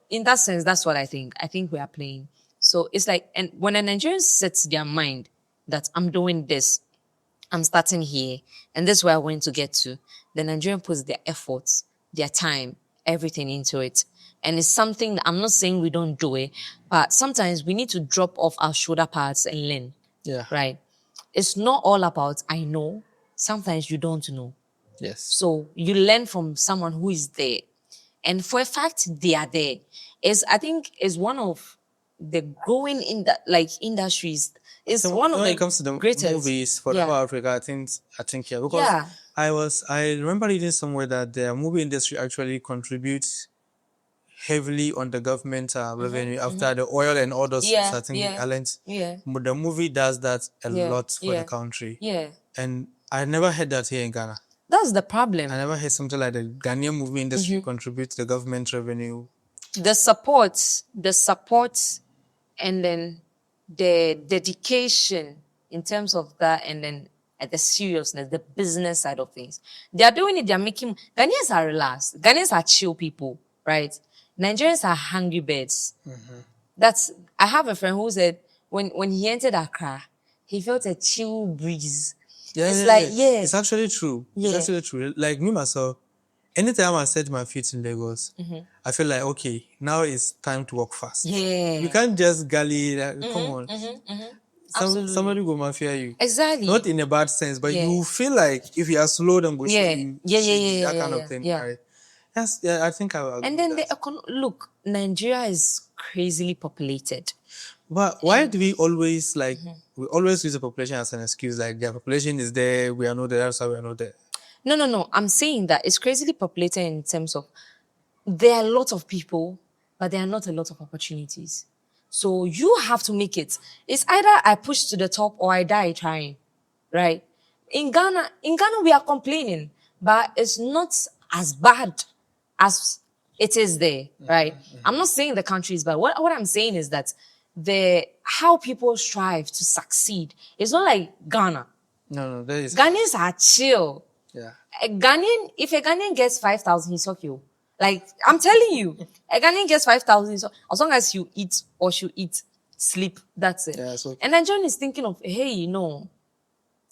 in that sense, that's what I think. I think we are playing. So it's like, and when a Nigerian sets their mind that I'm doing this, I'm starting here, and this is where I want to get to. The Nigerian puts their efforts, their time, everything into it. And it's something that I'm not saying we don't do it, but sometimes we need to drop off our shoulder pads and learn. Yeah. Right? It's not all about I know. Sometimes you don't know. Yes. So you learn from someone who is there. And for a fact, they are there. I think is one of the growing in the industries. Is So one of when the it comes to the greatest movies for Yeah. Africa, I think yeah, because Yeah. I remember reading somewhere that the movie industry actually contributes heavily on the government revenue after the oil and all those Yeah, certain yeah, islands. yeah, But the movie does that a yeah, lot for the yeah, country. yeah. And I never heard that here in Ghana. That's the I problem. never heard something like the Ghanaian movie industry contributes to the government revenue. The support, and then the dedication in terms of that, and then the seriousness, the business side of things. They are doing it. They are making Ghanaians are relaxed. Ghanaians are chill people, right? Nigerians are hungry birds. I have a friend who said when he entered Accra, he felt a chill breeze. Yeah, It's yeah, like, yeah. yeah, It's actually true. It's yeah, actually true. Like me myself, anytime I set my feet in Lagos, I feel like okay, now it's time to walk fast. You yeah, can't just galley. Come on, absolutely, somebody go mafia you. exactly, Not in a bad sense, but yeah, you feel like if you are slow, then go show yeah, you yeah, yeah, shady, yeah, that yeah, kind of yeah, thing, yeah. right? Yes, yeah, I think I will agree And with then that. look, Nigeria is crazily populated. But why do we always we always use the population as an excuse? Like the population is there, we are not there, that's why we are not there. No. I'm saying that it's crazily populated in terms of there are a lot of people, but there are not a lot of opportunities. So you have to make it. It's either I push to the top or I die trying, right? In Ghana, we are complaining, but it's not as bad as it is there, right? I'm not saying the country is bad. What I'm saying is that how people strive to succeed. It's not like Ghana. No, that is Ghanaians are chill. yeah. If a Ghanaian gets 5,000, he's okay. Like, I'm telling you, a Ghanaian gets 5,000, as long as you eat or she eat, sleep, that's it. Yeah, it's okay. And Nigerian is thinking of, hey,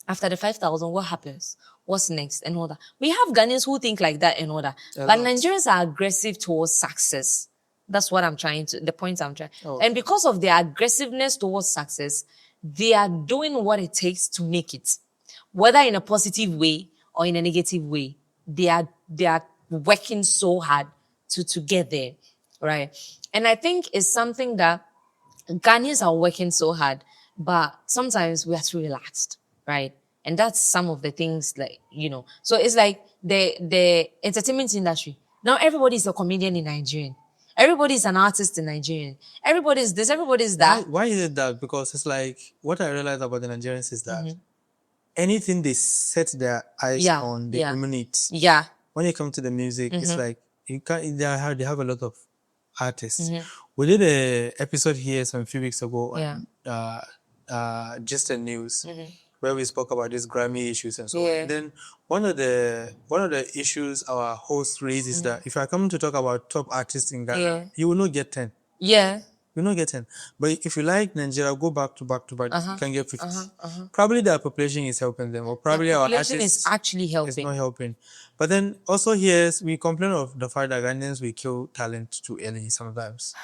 after the 5,000, what happens? What's next? And all that. We have Ghanaians who think like that and all that. A But lot. Nigerians are aggressive towards success. That's what the point I'm trying. Oh. And because of their aggressiveness towards success, they are doing what it takes to make it. Whether in a positive way or in a negative way, they are working so hard to get there. Right. And I think it's something that Ghanaians are working so hard, but sometimes we are too relaxed, right? And that's some of the things So it's like the entertainment industry. Now everybody's a comedian in Nigerian. Everybody's an artist in Nigerian. Everybody's this, everybody's that. Why is it that? Because it's like what I realized about the Nigerians is that anything they set their eyes Yeah, on, they yeah. emanate. Yeah. When it comes to the music, it's like you can't. They have a lot of artists. We did a episode here some few weeks ago on just the news where we spoke about these Grammy issues and so on. Yeah. And then one of the issues our host raised is that if I come to talk about top artists in Ghana, Yeah. you will not get 10. Yeah. You will not get 10. But if you like Nigeria, go back to back, you can get 50. Probably their population is helping them, or probably our Population artists is actually is helping. not helping. But then also here, we complain of the fact that Ghanaians, we kill talent too early sometimes.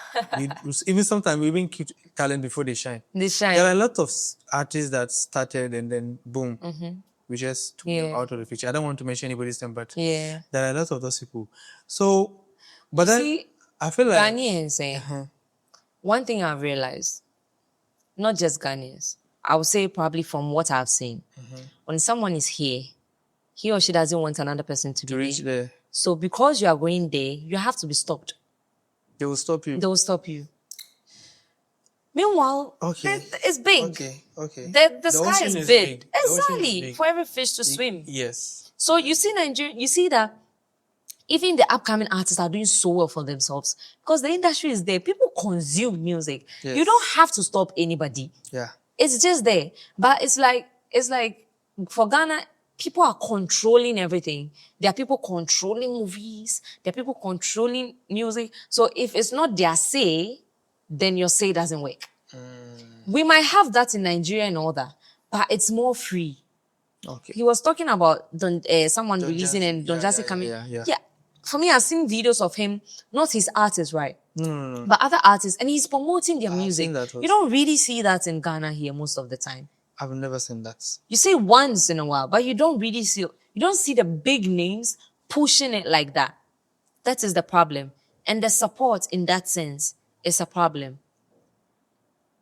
Even sometimes we even kill talent before they shine. They shine. There are a lot of artists that started and then boom, we just took them out of the picture. I don't want to mention anybody's name, but Yeah. there are a lot of those people. So, but then See, I feel like Ghanaians, one thing I've realized, not just Ghanaians, I would say probably from what I've seen, when someone is here, he or she doesn't want another person to to be reach there. there, So because you are going there, you have to be stopped. they will stop you. They will stop you. Meanwhile, Okay. it's big. Okay. The sky ocean is is big. big. The ocean is Exactly. big. For every fish to swim. Yes. So you see Nigeria, you see that even the upcoming artists are doing so well for themselves because the industry is there. People consume music. Yes. You don't have to stop anybody. Yeah. It's just there. But it's like for Ghana, people are controlling everything. There are people controlling movies. There are people controlling music. So if it's not their say, then your say doesn't work. We might have that in Nigeria and all that, but it's more free. Okay. He was talking about someone Don releasing Jazzy. and Don Yeah, Jazzy yeah, coming. yeah, yeah. Yeah. For me, I've seen videos of him, not his artists, right? No. But other artists, and he's promoting their I've music. seen that You also. don't really see that in Ghana here most of the time. I've never seen that. You see once in a while, but you don't really see, you don't see the big names pushing it like that. That is the problem. And the support in that sense is a problem.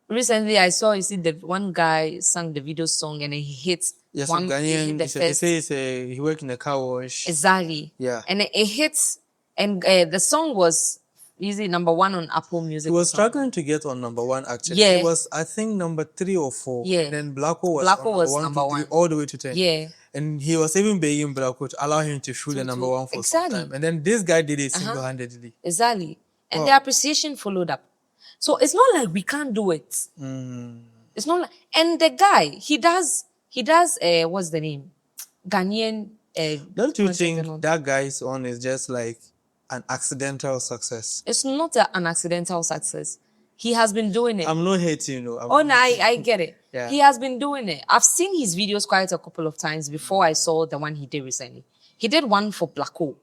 Recently, I saw, you see, the one guy sang the video song and then he hit Yeah, some one, he hit Ghanaian. the He first. says he worked in a car wash. Exactly. Yeah. And it hits, and the song was easy #1 on Apple He Music or was something. struggling to get on #1 actually. Yeah. It was I think number 3 or 4. Yeah. And then Blacko was Blacko on was #1, 2, 3, #1. all the way to 10. Yeah. And he was even begging Blacko to allow him to shoot the #1 for some Exactly. time. And then this guy did it single-handedly. Exactly. And Wow. the appreciation followed up. So it's not like we can't do it. It's not like, and the guy, he does, what's the name? Ghanaian. Don't you concert and all think that guy's on is just like an accidental success? It's not an accidental success. He has been doing it. I'm not hating, you know. Oh, no, I get it. Yeah. He has been doing it. I've seen his videos quite a couple of times before I saw the one he did recently. He did one for Blacko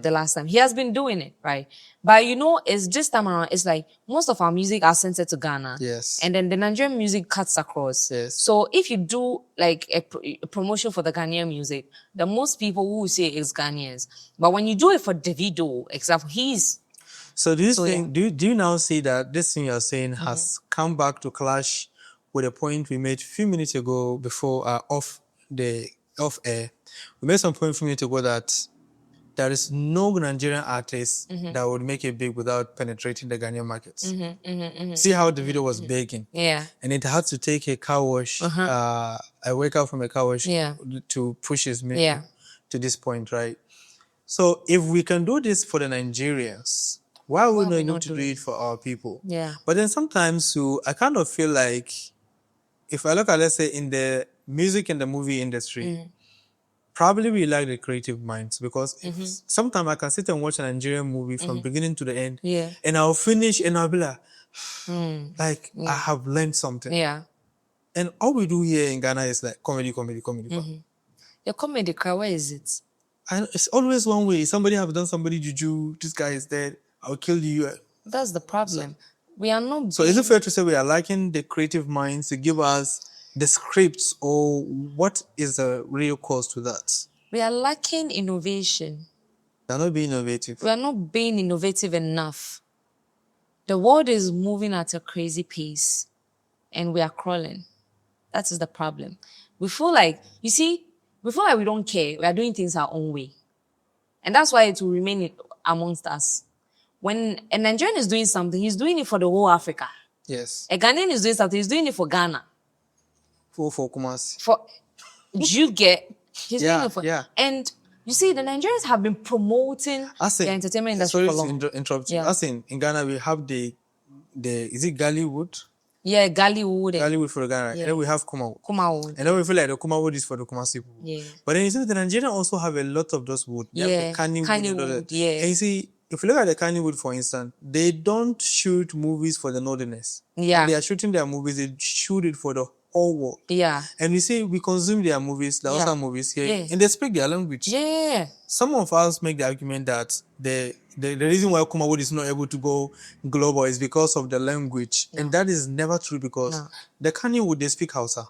the last time. He has been doing it, right? But you know, it's this time around, it's like most of our music are centered to Ghana. Yes. And then the Nigerian music cuts across. Yes. So if you do like a promotion for the Ghanaian music, the most people who will say it's Ghanaians. But when you do it for Davido, example, he's So do you think do you now see that this thing you're saying has come back to clash with a point we made a few minutes ago before off air? We made some point a few minutes ago that there is no Nigerian artist that would make it big without penetrating the Ghanaian markets. See how the video was begging. Yeah. And it had to take a car wash, a wake up from a car wash Yeah. to push his music Yeah. to this point, right? So if we can do this for the Nigerians, why would we not able to do it for our people? Yeah. But then sometimes too, I kind of feel like if I look at, let's say, in the music and the movie industry, probably we lack the creative minds because sometimes I can sit and watch a Nigerian movie from beginning to the end, Yeah. and I'll finish and I'll be like, I have learned something. Yeah. And all we do here in Ghana is like comedy. Your comedy cry, where is it? And it's always one way. Somebody have done somebody juju, this guy is dead, I'll kill you. That's the problem. We are not. So is it fair to say we are lacking the creative minds to give us the scripts, or what is the real cause to that? We are lacking innovation. They're not being innovative. We are not being innovative enough. The world is moving at a crazy pace, and we are crawling. That is the problem. We feel like, you see, we feel like we don't care. We are doing things our own way. And that's why it will remain amongst us. When a Nigerian is doing something, he's doing it for the whole Africa. Yes. A Ghanaian is doing something, he's doing it for Ghana. For Kumasi. You get, he's doing it for, yeah. and you see, the Nigerians have been promoting the entertainment industry for long. Sorry to interrupt you. Yeah. As in Ghana, we have the is it Gallywood? Yeah, Gallywood. Gallywood for Ghana. Yeah. And then we have Kumawood. Kumawood. And then we feel like the Kumawood is for the Kumasi people. Yeah. But then you see the Nigerians also have a lot of those wood. They have the Kannywood, yeah. And you see, if you look at the Kannywood, for instance, they don't shoot movies for the northerners. Yeah. When they are shooting their movies, they shoot it for the whole world. Yeah. And we see we consume their movies, the Hausa movies here, and they speak their language. Yeah. Some of us make the argument that the reason why Kumawood is not able to go global is because of the language. And that is never true because the Kannywood, they speak Hausa.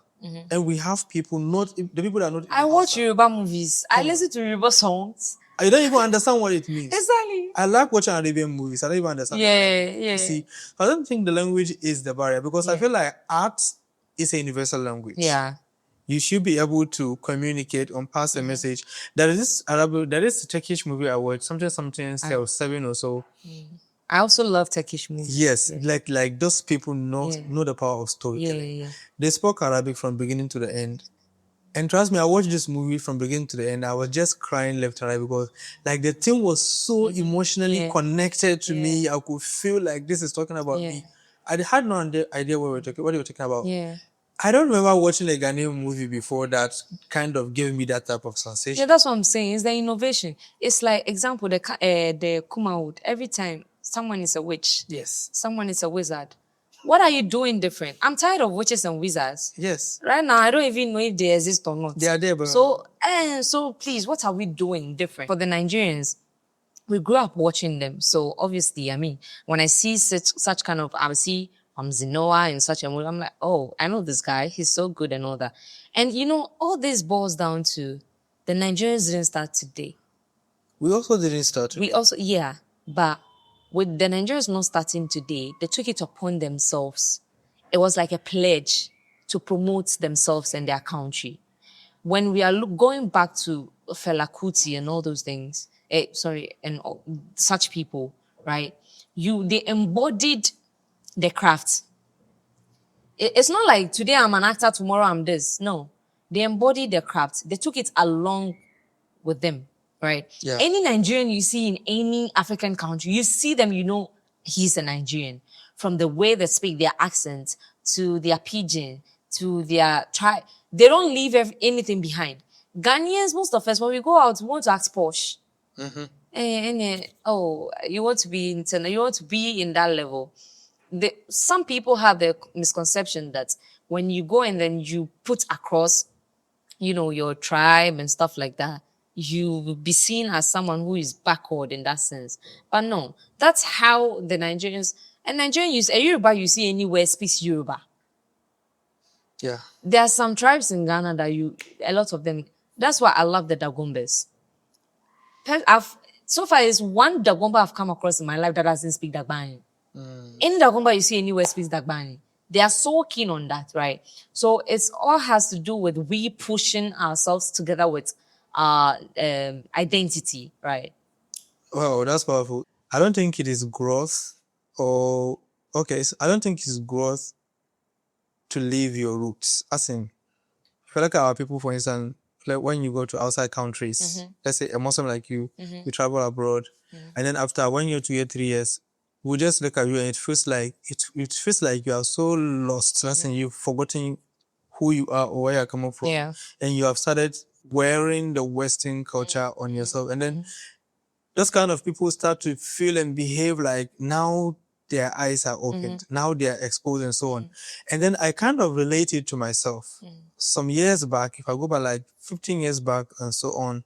And we have people the people that are not. I watch Yoruba movies. I listen to Yoruba songs. I don't even understand what it means. Exactly. I like watching Arabian movies. I don't even understand. Yeah. You see, I don't think the language is the barrier because I feel like art is a universal language. Yeah. You should be able to communicate and pass a message. There is a Turkish movie I watched, something 7 or so. I also love Turkish movies. Yes, like those people know the power of storytelling. Yeah. They spoke Arabic from beginning to the end. And trust me, I watched this movie from beginning to the end. I was just crying left and right because like the thing was so emotionally connected to me. I could feel like this is talking about me. I had no idea what you were talking about. Yeah. I don't remember watching a Ghanaian movie before that kind of gave me that type of sensation. Yeah, that's what I'm saying. It's the innovation. It's like, example, the Kumawood. Every time someone is a witch. Yes. Someone is a wizard. What are you doing different? I'm tired of witches and wizards. Yes. Right now, I don't even know if they exist or not. They are there, but So please, what are we doing different? For the Nigerians, we grew up watching them. So obviously, I mean, when I see such kind of, I see Zinoa in such a movie, I'm like, oh, I know this guy. He's so good and all that. And you know, all this boils down to the Nigerians didn't start today. we also didn't start. We also, yeah, but with the Nigerians not starting today, they took it upon themselves. It was like a pledge to promote themselves and their country. When we are going back to Fela Kuti and all those things, and such people, right? They embodied the craft. It's not like today I'm an actor, tomorrow I'm this. No, they embodied the craft. They took it along with them, right? Yeah. Any Nigerian you see in any African country, you see them, you know he's a Nigerian. From the way they speak, their accent, to their pidgin, to their tribe. They don't leave anything behind. Ghanaians, most of us, when we go out, we want to act posh. Oh, you want to be you want to be in that level. Some people have the misconception that when you go and then you put across, you know, your tribe and stuff like that, you will be seen as someone who is backward in that sense. But no, that's how the Nigerians, and Nigerian, a Yoruba you see anywhere speaks Yoruba. Yeah. There are some tribes in Ghana that a lot of them, that's why I love the Dagombes. So far, there's one Dagomba I've come across in my life that doesn't speak Dagbani. Any Dagomba you see anywhere speaks Dagbani. They are so keen on that, right? So it's all has to do with we pushing ourselves together with our identity, right? Wow, that's powerful. I don't think it is growth or okay. So I don't think it's growth to leave your roots. As in, if you look at our people, for instance, like when you go to outside countries, let's say a Muslim like you travel abroad, and then after 1 year, 2 year, 3 years, we just look at you and it feels like you are so lost. As in, you've forgotten who you are or where you're coming from, Yeah. and you have started wearing the Western culture on yourself, and then those kind of people start to feel and behave like now their eyes are opened, now they are exposed and so on. And then I kind of relate it to myself. Some years back, if I go back like 15 years back and so on,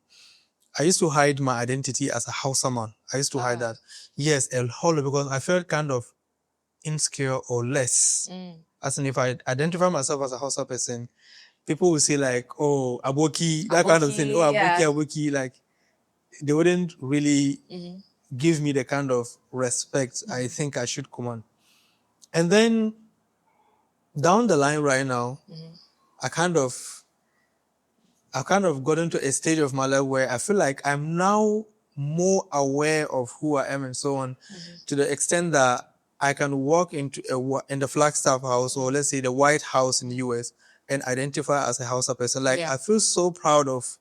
I used to hide my identity as a Hausa man. I used to hide that. Yes, a whole lot, because I felt kind of insecure or less. As in, if I identify myself as a Hausa person, people will say like, oh, Aboki, that kind of thing. Oh, Aboki, yeah. Aboki, like, they wouldn't really give me the kind of respect I think I should command. And then down the line right now, I've kind of gotten to a stage of my life where I feel like I'm now more aware of who I am and so on, to the extent that I can walk into in the Flagstaff House, or let's say the White House in the US, and identify as a Hausa person. Like, Yeah. I feel so proud of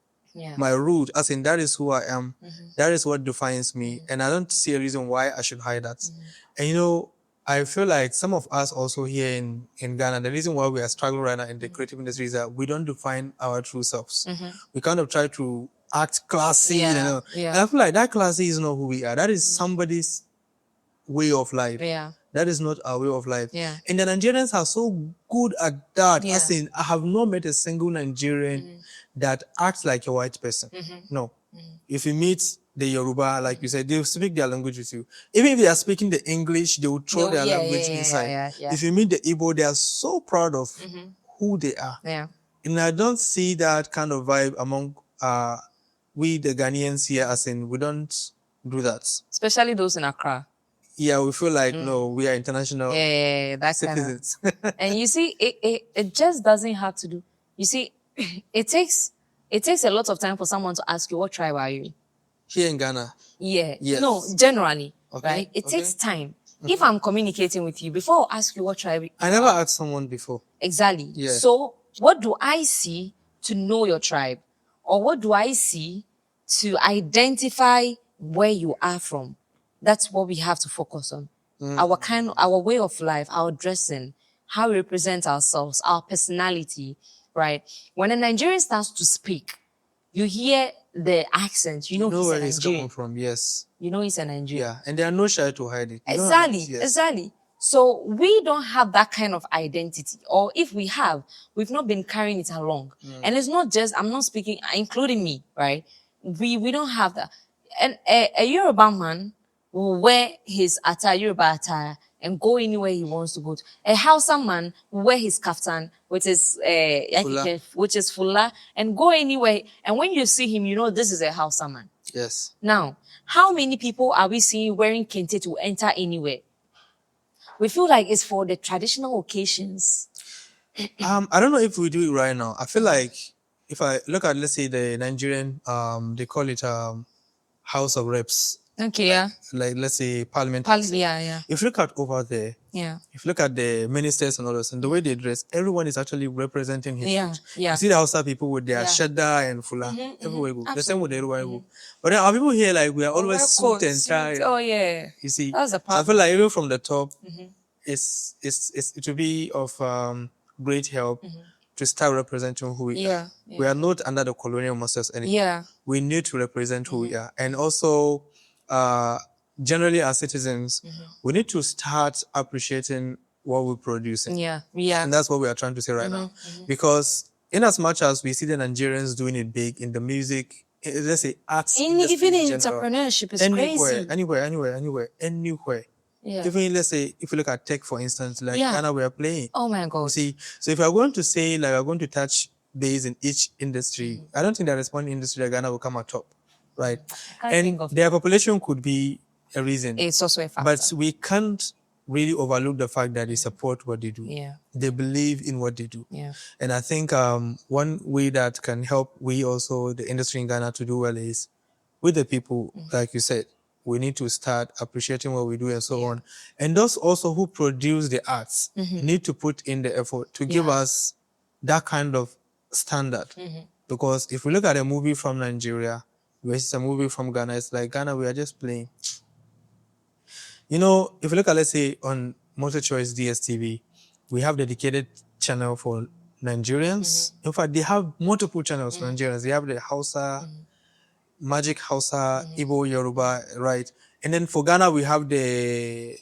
my root, as in that is who I am. That is what defines me. And I don't see a reason why I should hide that. And you know, I feel like some of us also here in Ghana, the reason why we are struggling right now in the creative industry is that we don't define our true selves. We kind of try to act classy. Yeah, You know? yeah. And I feel like that classy is not who we are. That is somebody's way of life. Yeah. That is not our way of life. Yeah. And the Nigerians are so good at that. Yeah. As in, I have not met a single Nigerian that acts like a white person. No. If you meet the Yoruba, like you said, they'll speak their language with you. Even if they are speaking the English, they will throw their language inside. Yeah. If you meet the Igbo, they are so proud of who they are. Yeah. And I don't see that kind of vibe among we, the Ghanaians here, as in, we don't do that. Especially those in Accra. Yeah, we feel like, no, we are international Yeah, that citizens. And you see, it just doesn't have to do. You see, it takes a lot of time for someone to ask you, what tribe are you? Here in Ghana. Yeah. Yes. No, generally, Okay, right? It okay. takes time. If I'm communicating with you, before I ask you what tribe I never asked someone before. Exactly. Yeah. So what do I see to know your tribe? Or what do I see to identify where you are from? That's what we have to focus on. Our way of life, our dressing, how we represent ourselves, our personality, right? When a Nigerian starts to speak, you hear the accent, you know he's where a he's coming Nigerian. from, yes. You know he's a Nigerian. Yeah, and they are no shy to hide it. You don't Exactly, hide it, yes. exactly. So we don't have that kind of identity, or if we have, we've not been carrying it along. And it's not just, I'm not speaking, including me, right? We don't have that. And a Yoruba man will wear his attire, Yoruba attire, and go anywhere he wants to go to. A Hausa man will wear his kaftan, Fula. which is fulla, and go anywhere. And when you see him, you know this is a Hausa man. Yes. Now, how many people are we seeing wearing kente to enter anywhere? We feel like it's for the traditional occasions. I don't know if we do it right now. I feel like if I look at, let's say, the Nigerian, they call it House of Reps, Okay, yeah. like let's say Parliament House. Yeah. If you look at over there, Yeah. if you look at the ministers and all those, and the way they dress, everyone is actually representing his Yeah, food. yeah. You see the Hausa people with their Yeah. shadda and fula, everywhere you go. The same with the Yoruba people. But then our people here, like, we are always suit and tie. Oh, yeah. You see, That's the I part. feel like even from the top, it will be of great help to start representing who we are. Yeah. We are not under the colonial masters anymore. Yeah. We need to represent who we are. And also, generally as citizens, we need to start appreciating what we're producing. Yeah. Yeah. And that's what we are trying to say right now. Because in as much as we see the Nigerians doing it big in the music, let's say arts, Even in general, entrepreneurship is anywhere, crazy. anywhere. Yeah. Even let's say if you look at tech, for instance, like Yeah. Ghana, we are playing. Oh my You God. see, so if you are going to say like we're going to touch base in each industry, I don't think there is one industry that Ghana will come at top, right? can't And think of their population could be a reason, It's also a factor. but we can't really overlook the fact that they support what they do. Yeah. They believe in what they do. Yeah. And I think one way that can help we also, the industry in Ghana, to do well is with the people, like you said, we need to start appreciating what we do and so on. And those also who produce the arts need to put in the effort to give us that kind of standard. Because if we look at a movie from Nigeria versus a movie from Ghana, it's like Ghana, we are just playing. You know, if you look at, let's say, on Multi Choice DSTV, we have dedicated channel for Nigerians. In fact, they have multiple channels for Nigerians. They have the Hausa, Magic Hausa, Igbo, Yoruba, right? And then for Ghana, we have the,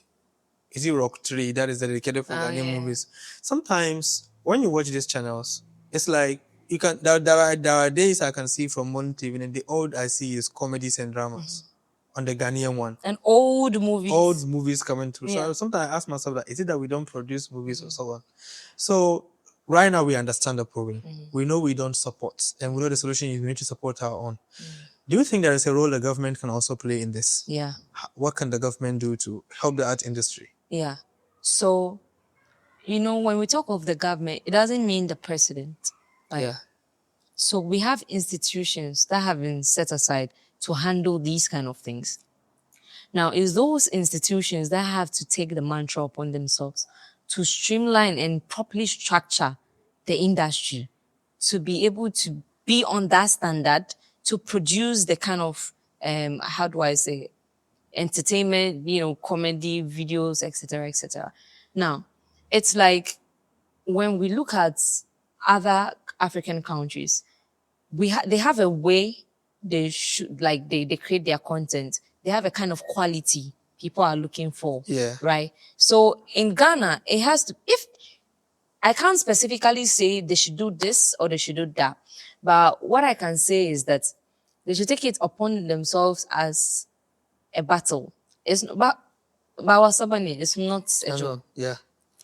is it Rock 3? That is dedicated for Ghanaian movies. Sometimes when you watch these channels, it's like, you can, there are days I can see from one TV and the old I see is comedies and dramas on the Ghanaian one. And old movies. Old movies coming through. Yeah. So sometimes I ask myself that, is it that we don't produce movies or so on? So right now we understand the problem. We know we don't support, and we know the solution is we need to support our own. Do you think there is a role the government can also play in this? Yeah. What can the government do to help the art industry? Yeah. So, you know, when we talk of the government, it doesn't mean the president. Like, so we have institutions that have been set aside to handle these kind of things. Now, it's those institutions that have to take the mantra upon themselves to streamline and properly structure the industry to be able to be on that standard to produce the kind of, how do I say, entertainment, you know, comedy, videos, etc., etc. Now, it's like when we look at other African countries, they have a way they should, like, they create their content. They have a kind of quality people are looking for. Yeah. Right. So in Ghana, it has to, if I can't specifically say they should do this or they should do that, but what I can say is that they should take it upon themselves as a battle. It's but Wasabani, it's not a joke. Yeah.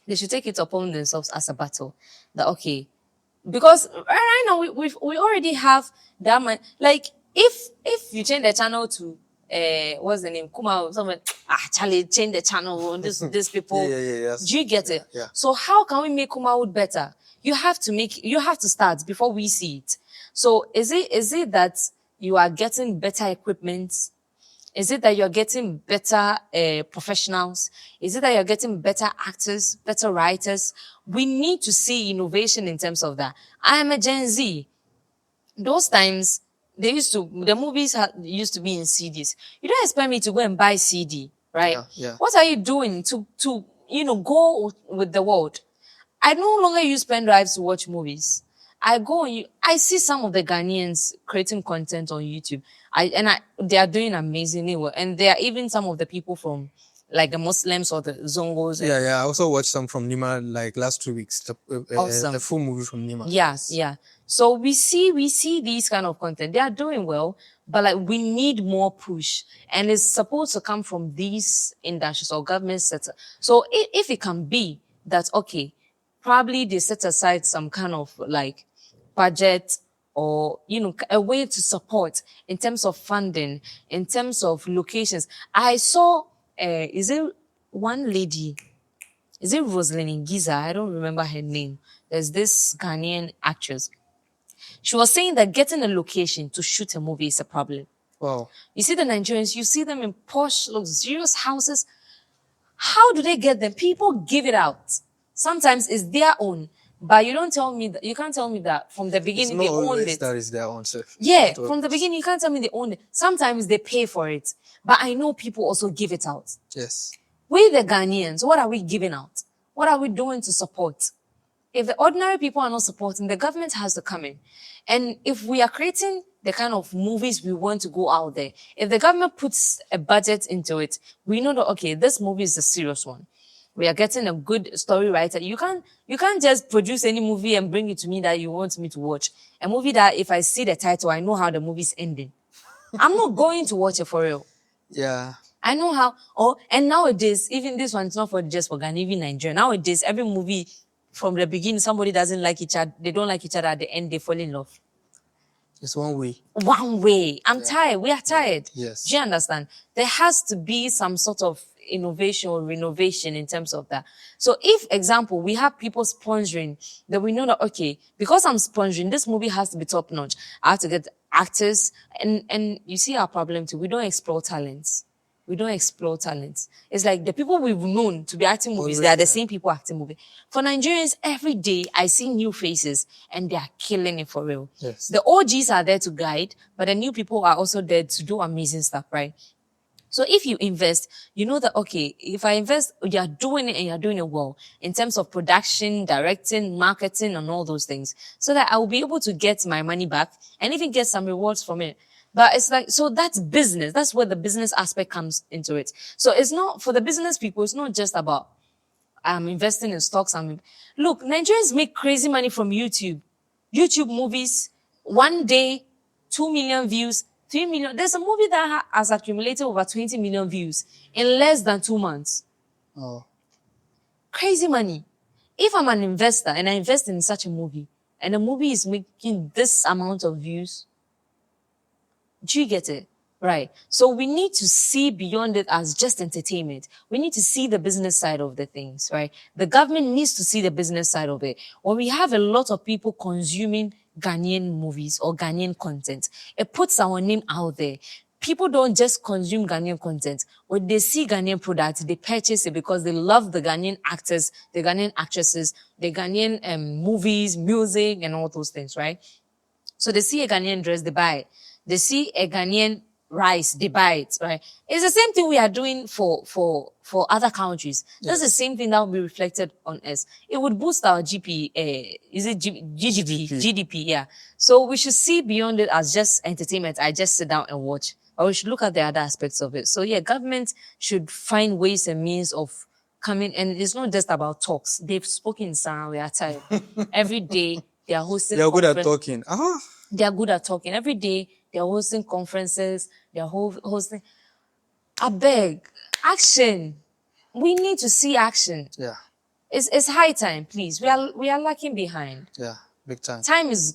They should take it upon themselves as a battle. That okay, because right now we already have that man. Like if you change the channel to what's the name? Kuma, someone Charlie, change the channel. These people. Yes. Do you get it? Yeah. So how can we make Kumawood better? You have to start before we see it. So is it that you are getting better equipment? Is it that you're getting better professionals? Is it that you're getting better actors, better writers? We need to see innovation in terms of that. I am a Gen Z. Those times, the movies used to be in CDs. You don't expect me to go and buy CD, right? Yeah. What are you doing to go with the world? I no longer use pen drives to watch movies. I see some of the Ghanaians creating content on YouTube. They are doing amazingly well. And there are even some of the people from like the Muslims or the Zongos. Yeah. I also watched some from Nima like last 2 weeks. Awesome. A full movie from Nima. Yes, yeah. So we see these kind of content. They are doing well, but like we need more push, and it's supposed to come from these industries or government sector. So if it can be that, okay, probably they set aside some kind of like budget or a way to support in terms of funding, in terms of locations. I saw is it one lady, is it Rosalind Giza? I don't remember her name. There's this Ghanaian actress. She was saying that getting a location to shoot a movie is a problem. Wow. You see the Nigerians, you see them in posh, luxurious houses. How do they get them? People give it out. Sometimes it's their own. But you don't tell me that, you can't tell me that from the beginning they owned it. That is their own self. Yeah, from the beginning, you can't tell me they own it. Sometimes they pay for it. But I know people also give it out. Yes. We the Ghanaians, what are we giving out? What are we doing to support? If the ordinary people are not supporting, the government has to come in. And if we are creating the kind of movies we want to go out there, if the government puts a budget into it, we know that, okay, this movie is a serious one. We are getting a good story writer. You can't just produce any movie and bring it to me that you want me to watch. A movie that if I see the title, I know how the movie's ending. I'm not going to watch it for real. Yeah. I know how. And nowadays, even this one, it's not for just for Ghana, even Nigeria. Nowadays, every movie from the beginning, somebody doesn't like each other. They don't like each other. At the end, they fall in love. It's one way. One way. I'm tired. We are tired. Yes. Do you understand? There has to be some sort of innovation or renovation in terms of that. So if, example, we have people sponsoring, then we know that, okay, because I'm sponsoring, this movie has to be top notch. I have to get actors. And you see our problem too. We don't explore talents. We don't explore talents. It's like the people we've known to be acting movies, they are the same people acting movies. For Nigerians, every day I see new faces and they are killing it for real. Yes. The OGs are there to guide, but the new people are also there to do amazing stuff, right? So if you invest, you know that, okay, if I invest, you're doing it and you're doing it well in terms of production, directing, marketing, and all those things, so that I will be able to get my money back and even get some rewards from it. But it's like, so that's business. That's where the business aspect comes into it. So it's not, for the business people, it's not just about, I'm investing in stocks. Look, Nigerians make crazy money from YouTube. YouTube movies, one day, 2 million views, 3 million. There's a movie that has accumulated over 20 million views in less than 2 months. Oh. Crazy money. If I'm an investor and I invest in such a movie and the movie is making this amount of views, do you get it? Right. So we need to see beyond it as just entertainment. We need to see the business side of the things, right? The government needs to see the business side of it. When we have a lot of people consuming Ghanaian movies or Ghanaian content, it puts our name out there. People don't just consume Ghanaian content. When they see Ghanaian products, they purchase it because they love the Ghanaian actors, the Ghanaian actresses, the Ghanaian movies, music, and all those things, right? So they see a Ghanaian dress, they buy it. They see a Ghanaian rice, they buy it, right? It's the same thing we are doing for other countries. Yes. That's the same thing that will be reflected on us. It would boost our GDP, yeah. So we should see beyond it as just entertainment. I just sit down and watch. Or we should look at the other aspects of it. So yeah, government should find ways and means of coming, and it's not just about talks. They've spoken, sir, we are tired. Every day they are hosting. They're good at talking. They are good at talking. Every day they are hosting conferences. They are hosting. I beg, action. We need to see action. Yeah. It's high time, please. We are lacking behind. Yeah, big time. Time is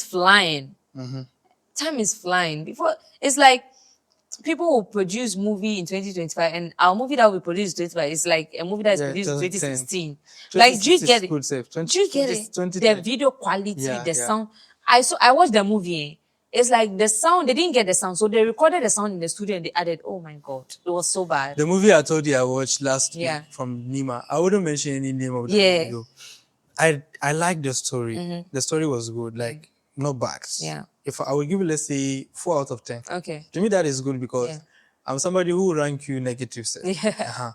flying. Mm-hmm. Time is flying. Before it's like people will produce movie in 2025, and our movie that we produce in 2025 is like a movie that is produced in 2016. Like, do you get it? Do you get it? The video quality, the sound. I watched the movie. It's like the sound, they didn't get the sound. So they recorded the sound in the studio and they added, oh my God, it was so bad. The movie I told you I watched last week from Nima, I wouldn't mention any name of the video. I like the story. Mm-hmm. The story was good, like no bugs. Yeah. If I would give it, let's say 4 out of 10. Okay. To me, that is good because I'm somebody who rank you negative set. Yeah.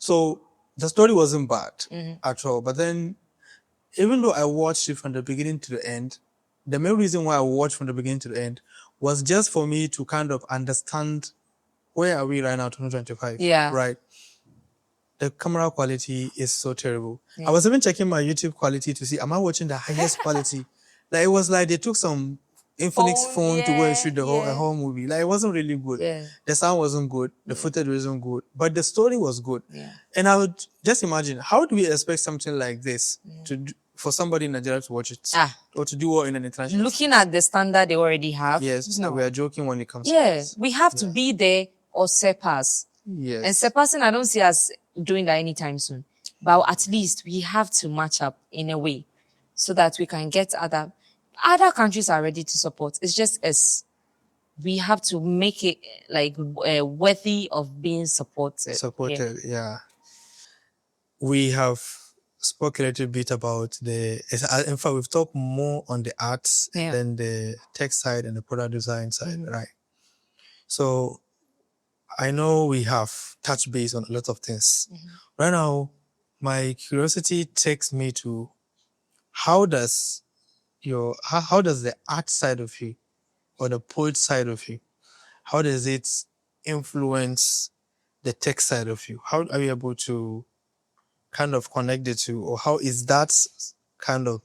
So the story wasn't bad at all. But then, even though I watched it from the beginning to the end, the main reason why I watched from the beginning to the end was just for me to kind of understand where are we right now, 2025. Yeah. Right. the camera quality is so terrible. I Yeah. was even checking my YouTube quality to see, am I watching the highest quality? Like, it was like they took some Infinix phone to go and shoot a whole movie. Like, it wasn't really good. Yeah. The sound wasn't good. The footage wasn't good. But the story was good. Yeah. And I would just imagine, how do we expect something like this for somebody in Nigeria to watch it? Or to do well in an international Looking at the standard they already have. Yes, no. we are joking when it comes to Yeah, this. we have to be there or surpass. Yes. And surpassing, I don't see us doing that anytime soon. But at least we have to match up in a way so that we can get other countries are ready to support. It's just as we have to make it like worthy of being supported. Supported, yeah. We have spoke a little bit about in fact, we've talked more on the arts than the tech side and the product design side, right? So I know we have touched base on a lot of things. Right now, my curiosity takes me to how does the art side of you or the poet side of you, how does it influence the tech side of you? How are you able to kind of connect the two, or how is that kind of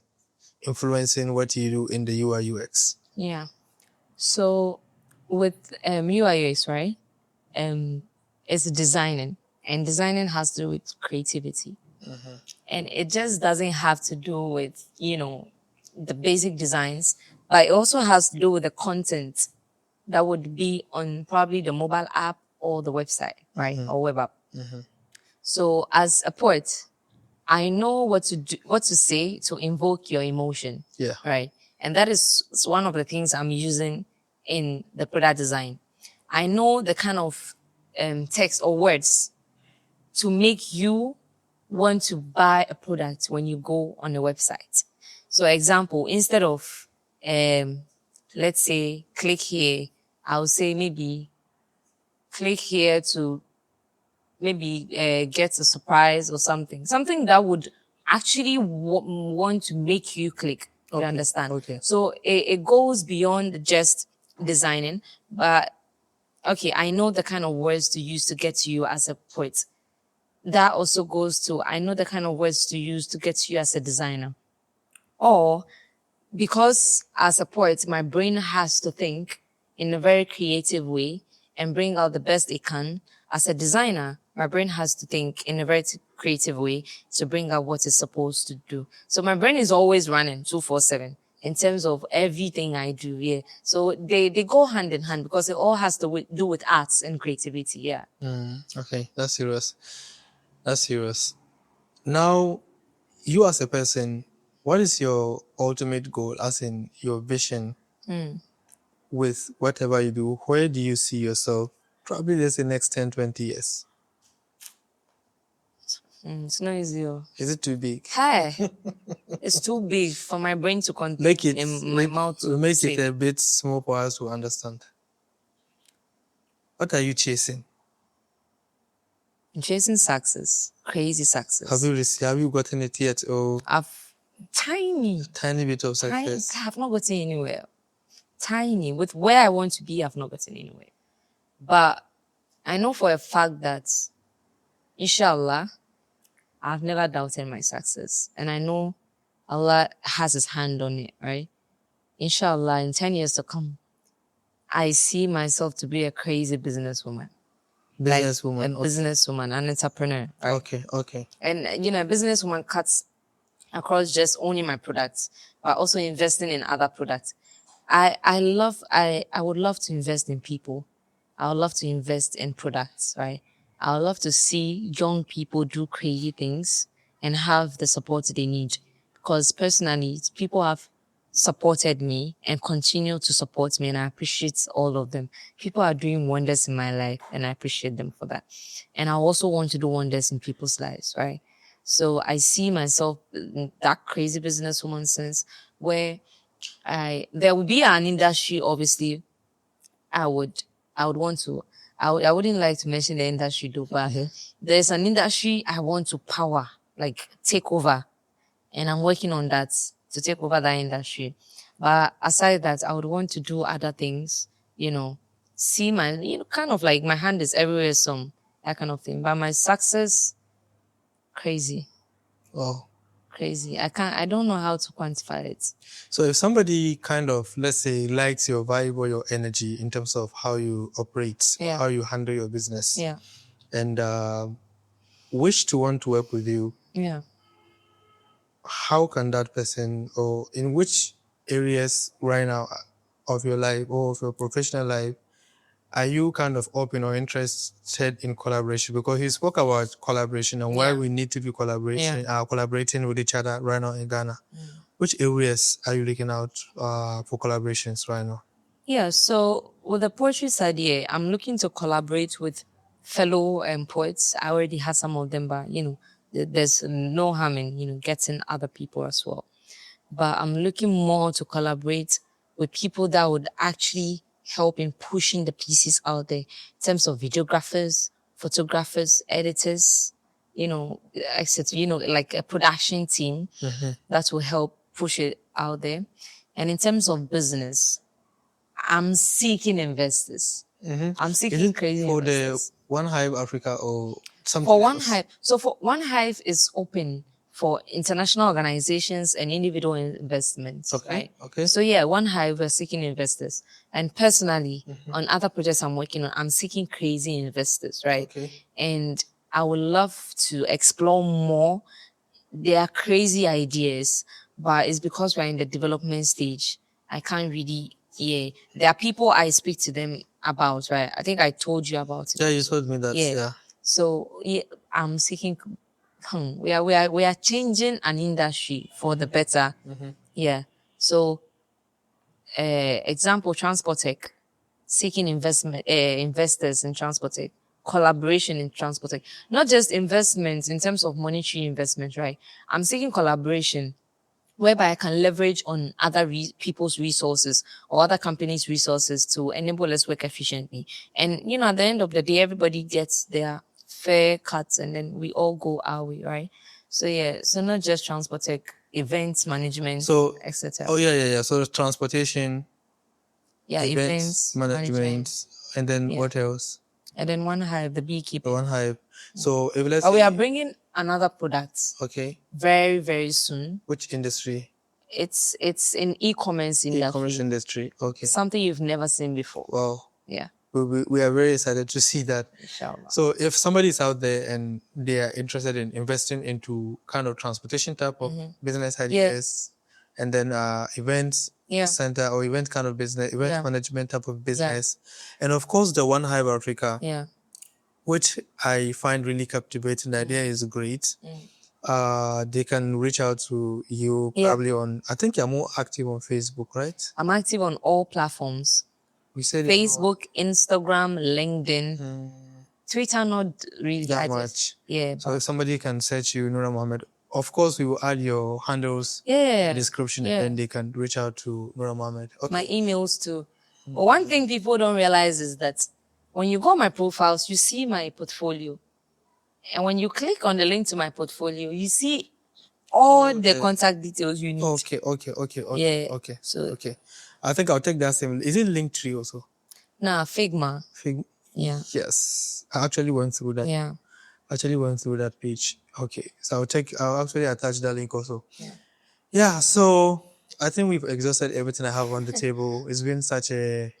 influencing what you do in the UI UX? Yeah. So with UI UX, right? It's designing, and designing has to do with creativity. And it just doesn't have to do with, the basic designs, but it also has to do with the content that would be on probably the mobile app or the website, right? Or web app. So as a poet, I know what to say to invoke your emotion. Yeah. Right. And that is one of the things I'm using in the product design. I know the kind of text or words to make you want to buy a product when you go on a website. So example, instead of, let's say, click here, I'll say maybe click here to maybe get a surprise or something. Something that would actually want to make you click. You understand? Okay. So it goes beyond just designing, but okay, I know the kind of words to use to get to you as a poet. That also goes to, I know the kind of words to use to get to you as a designer. Or because as a poet, my brain has to think in a very creative way and bring out the best it can. As a designer, my brain has to think in a very creative way to bring out what it's supposed to do. So my brain is always running 247 in terms of everything I do. Yeah. So they go hand in hand because it all has to do with arts and creativity. Yeah. Okay. That's serious. That's serious. Now, you as a person, what is your ultimate goal, as in your vision with whatever you do? Where do you see yourself probably let's say next 10, 20 years? It's not easy. Is it too big? Hey, it's too big for my brain to contain. Make it, in my mouth to make say. it a bit small for us to understand. What are you chasing? I'm chasing success, crazy success. Have you gotten it yet? Or I've tiny bit of success? I have not gotten anywhere. Tiny. With where I want to be, I've not gotten anywhere. But I know for a fact that, inshallah, I've never doubted my success. And I know Allah has his hand on it, right? Inshallah, in 10 years to come, I see myself to be a crazy businesswoman. Businesswoman. Like a businesswoman, an entrepreneur, right? Okay. And, a businesswoman cuts across just owning my products, but also investing in other products. I would love to invest in people. I would love to invest in products, right? I would love to see young people do crazy things and have the support they need. Because personally, people have supported me and continue to support me, and I appreciate all of them. People are doing wonders in my life, and I appreciate them for that. And I also want to do wonders in people's lives, right? So I see myself in that crazy businesswoman sense where there will be an industry, obviously, I would want to, I wouldn't like to mention the industry though, but there's an industry I want to power, like take over. And I'm working on that to take over that industry. But aside that, I would want to do other things, see my, kind of like my hand is everywhere, that kind of thing. But my success, Crazy. Wow. Crazy. I don't know how to quantify it. So if somebody kind of, let's say, likes your vibe or your energy in terms of how you operate, Yeah. how you handle your business, Yeah. and wish to want to work with you, Yeah. how can that person, or in which areas right now of your life or of your professional life, are you kind of open or interested in collaboration? Because he spoke about collaboration and why Yeah. we need to be collaborating with each other right now in Ghana. Which areas are you looking out for collaborations right now? Yeah, so with the poetry side, yeah, I'm looking to collaborate with fellow poets. I already have some of them, but there's no harm in getting other people as well. But I'm looking more to collaborate with people that would actually help in pushing the pieces out there in terms of videographers, photographers, editors, etc. Like a production team that will help push it out there. And in terms of business, I'm seeking investors. I'm Is seeking it crazy for the investors. One Hive Africa or For something One else? Hive, so for One Hive is open for international organizations and individual investments, Okay, right? okay. So yeah, One Hive, we're seeking investors. And personally, on other projects I'm working on, I'm seeking crazy investors, right? Okay. And I would love to explore more. They are crazy ideas, but it's because we're in the development stage. I can't really, yeah. There are people I speak to them about, right? I think I told you about it. Yeah, you told me that. Yeah. Yeah. So yeah, I'm seeking. We are changing an industry for the better. Yeah. So, example, transport tech, seeking investors in transport tech, collaboration in transport tech, not just investments in terms of monetary investment, right? I'm seeking collaboration whereby I can leverage on other people's resources or other companies' resources to enable us work efficiently. And, at the end of the day, everybody gets their fair cuts and then we all go our way, right? So yeah, so not just transport tech, events management, So, etc. oh yeah. So transportation, Yeah, events, events management. management, and then Yeah. what else? And then One Hive, the The beekeeping. One Hive. So if let's But we are say, bringing another product okay, very, very soon. which industry? It's in e-commerce E-commerce industry. industry. Okay. Something you've never seen before. Wow. Yeah. We are very excited to see that. Inshallah. So if somebody is out there and they are interested in investing into kind of transportation type of business ideas, and then events Yeah. center or event kind of business, event Yeah. management type of business, and of course the One Hive Africa, Yeah. which I find really captivating. The idea is great. They can reach out to you Yeah. probably on. I think you're more active on Facebook, right? I'm active on all platforms. We said you're not Facebook, Instagram, LinkedIn, Twitter, not really that I just- much. Yeah. So if somebody can search you, Nura Mohammed, of course we will add your handles in Yeah. the description Yeah. and then they can reach out to Nura Mohammed. Okay. My emails too. But one thing people don't realize is that when you go on my profiles, you see my portfolio. And when you click on the link to my portfolio, you see all the contact details you need. Okay. Yeah. Okay. So Okay. I think I'll take that same. Is it Linktree also? nah, Figma. Yeah. Yes. I actually went through that. Yeah. Actually went through that page. Okay. So I'll actually attach that link also. Yeah. So I think we've exhausted everything I have on the table. It's been such a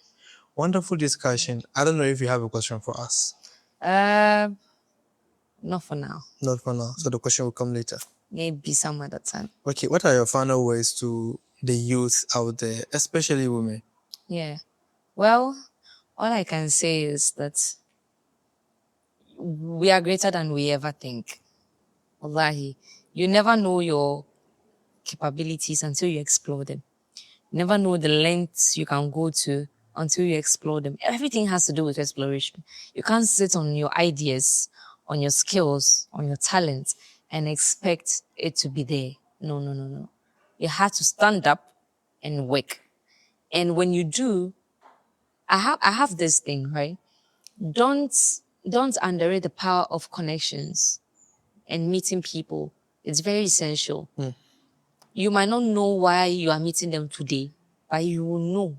wonderful discussion. I don't know if you have a question for us. Not for now. Not for now. So the question will come later. Maybe some other time. Okay. What are your final words to the youth out there, especially women? Yeah. Well, all I can say is that we are greater than we ever think. Wallahi. You never know your capabilities until you explore them. You never know the lengths you can go to until you explore them. Everything has to do with exploration. You can't sit on your ideas, on your skills, on your talents, and expect it to be there. No, no, no, no. You have to stand up and work. And when you do, I have this thing, right? Don't underrate the power of connections and meeting people. It's very essential. You might not know why you are meeting them today, but you will know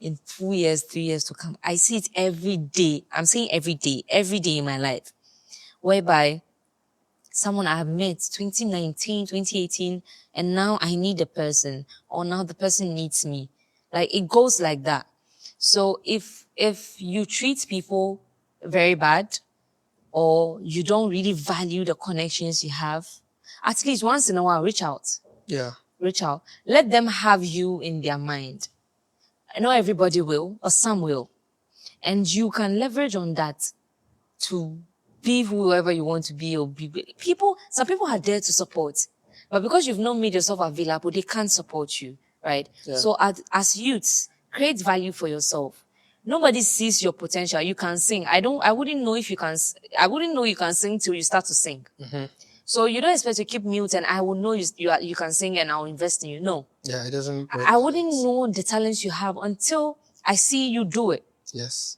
in 2 years, 3 years to come. I see it every day. I'm saying every day in my life, whereby someone I have met 2019, 2018, and now I need a person, or now the person needs me. Like, it goes like that. So if you treat people very bad, or you don't really value the connections you have, at least once in a while, reach out. Yeah. Reach out. Let them have you in their mind. I know everybody will, or some will. And you can leverage on that to be whoever you want to be, or be people. Some people are there to support, but because you've not made yourself available, they can't support you, right? Yeah. So as youths, create value for yourself. Nobody sees your potential. You can sing. I wouldn't know if you can. I wouldn't know you can sing till you start to sing. So you don't expect to keep mute and I will know you can sing and I'll invest in you. No. Yeah, it doesn't work. I wouldn't know the talents you have until I see you do it. Yes.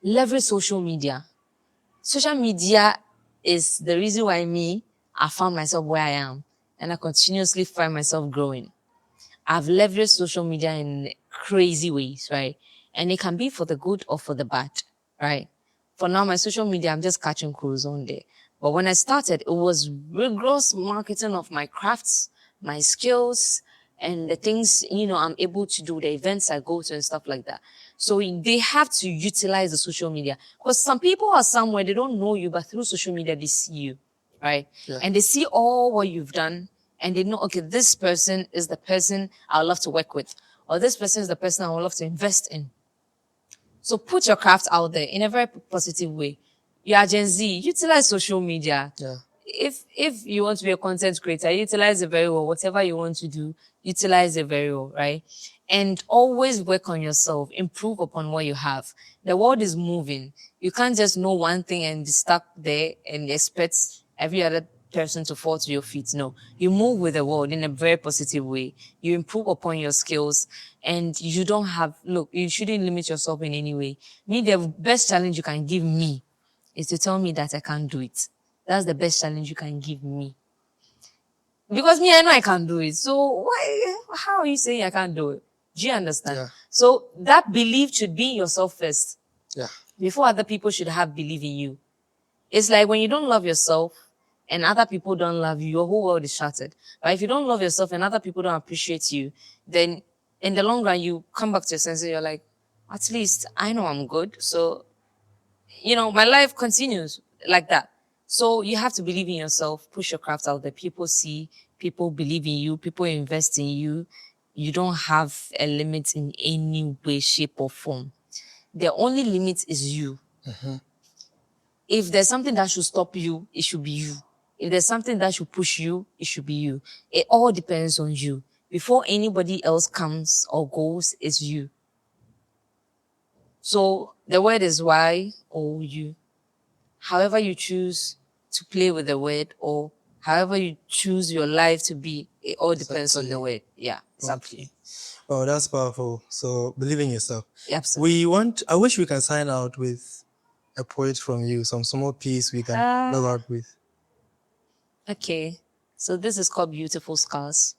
Leverage social media. Social media is the reason why I found myself where I am, and I continuously find myself growing. I've leveraged social media in crazy ways, right? And it can be for the good or for the bad, right? For now, my social media, I'm just catching crews on there. But when I started, it was rigorous marketing of my crafts, my skills, and the things, I'm able to do, the events I go to and stuff like that. So they have to utilize the social media, because some people are somewhere, they don't know you, but through social media, they see you, right? Yeah. And they see all what you've done, and they know, okay, this person is the person I would love to work with, or this person is the person I would love to invest in. So put your craft out there in a very positive way. You are Gen Z, utilize social media. Yeah. If you want to be a content creator, utilize it very well. Whatever you want to do, utilize it very well, right? And always work on yourself, improve upon what you have. The world is moving. You can't just know one thing and be stuck there and expect every other person to fall to your feet. No, you move with the world in a very positive way. You improve upon your skills, and you don't you shouldn't limit yourself in any way. The best challenge you can give me is to tell me that I can't do it. That's the best challenge you can give me. Because I know I can do it. So how are you saying I can't do it? Do you understand? Yeah. So that belief should be in yourself first. Yeah. Before other people should have belief in you. It's like when you don't love yourself and other people don't love you, your whole world is shattered. But if you don't love yourself and other people don't appreciate you, then in the long run, you come back to your senses. You're like, at least I know I'm good. So, my life continues like that. So you have to believe in yourself, push your craft out there. People see, people believe in you, people invest in you. You don't have a limit in any way, shape, or form. The only limit is you. If there's something that should stop you, it should be you. If there's something that should push you, it should be you. It all depends on you. Before anybody else comes or goes, it's you. So the word is why or you. However you choose to play with the word, or however you choose your life to be, it all depends on the word. Yeah, it's up to you. Oh, that's powerful. So believe in yourself. Absolutely. I wish we can sign out with a poet from you, some small piece we can log out with. Okay. So this is called Beautiful Scars.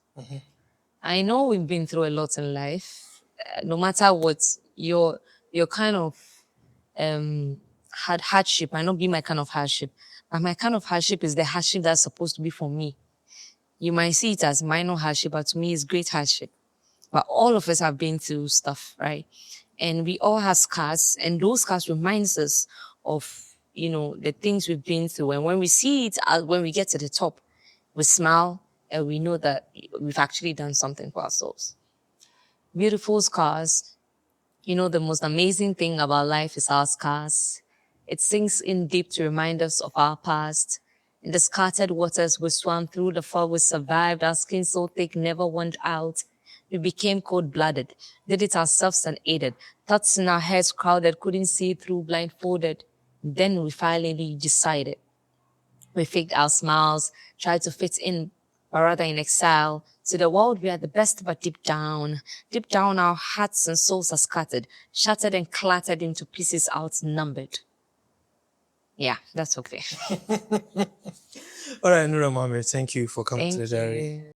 I know we've been through a lot in life. No matter what, your kind of had hardship might not be my kind of hardship. But my kind of hardship is the hardship that's supposed to be for me. You might see it as minor hardship, but to me it's great hardship. But all of us have been through stuff, right? And we all have scars, and those scars reminds us of, the things we've been through. And when we see it, when we get to the top, we smile and we know that we've actually done something for ourselves. Beautiful scars. The most amazing thing about life is our scars. It sinks in deep to remind us of our past. In the scattered waters we swam through, the fall we survived, our skin so thick never went out. We became cold-blooded, did it ourselves unaided. Thoughts in our heads crowded, couldn't see through blindfolded. Then we finally decided. We faked our smiles, tried to fit in, but rather in exile. To the world we are the best, but deep down our hearts and souls are scattered, shattered and clattered into pieces outnumbered. Yeah, that's okay. All right, Nura Mohammed, thank you for coming to Thank the diary. you.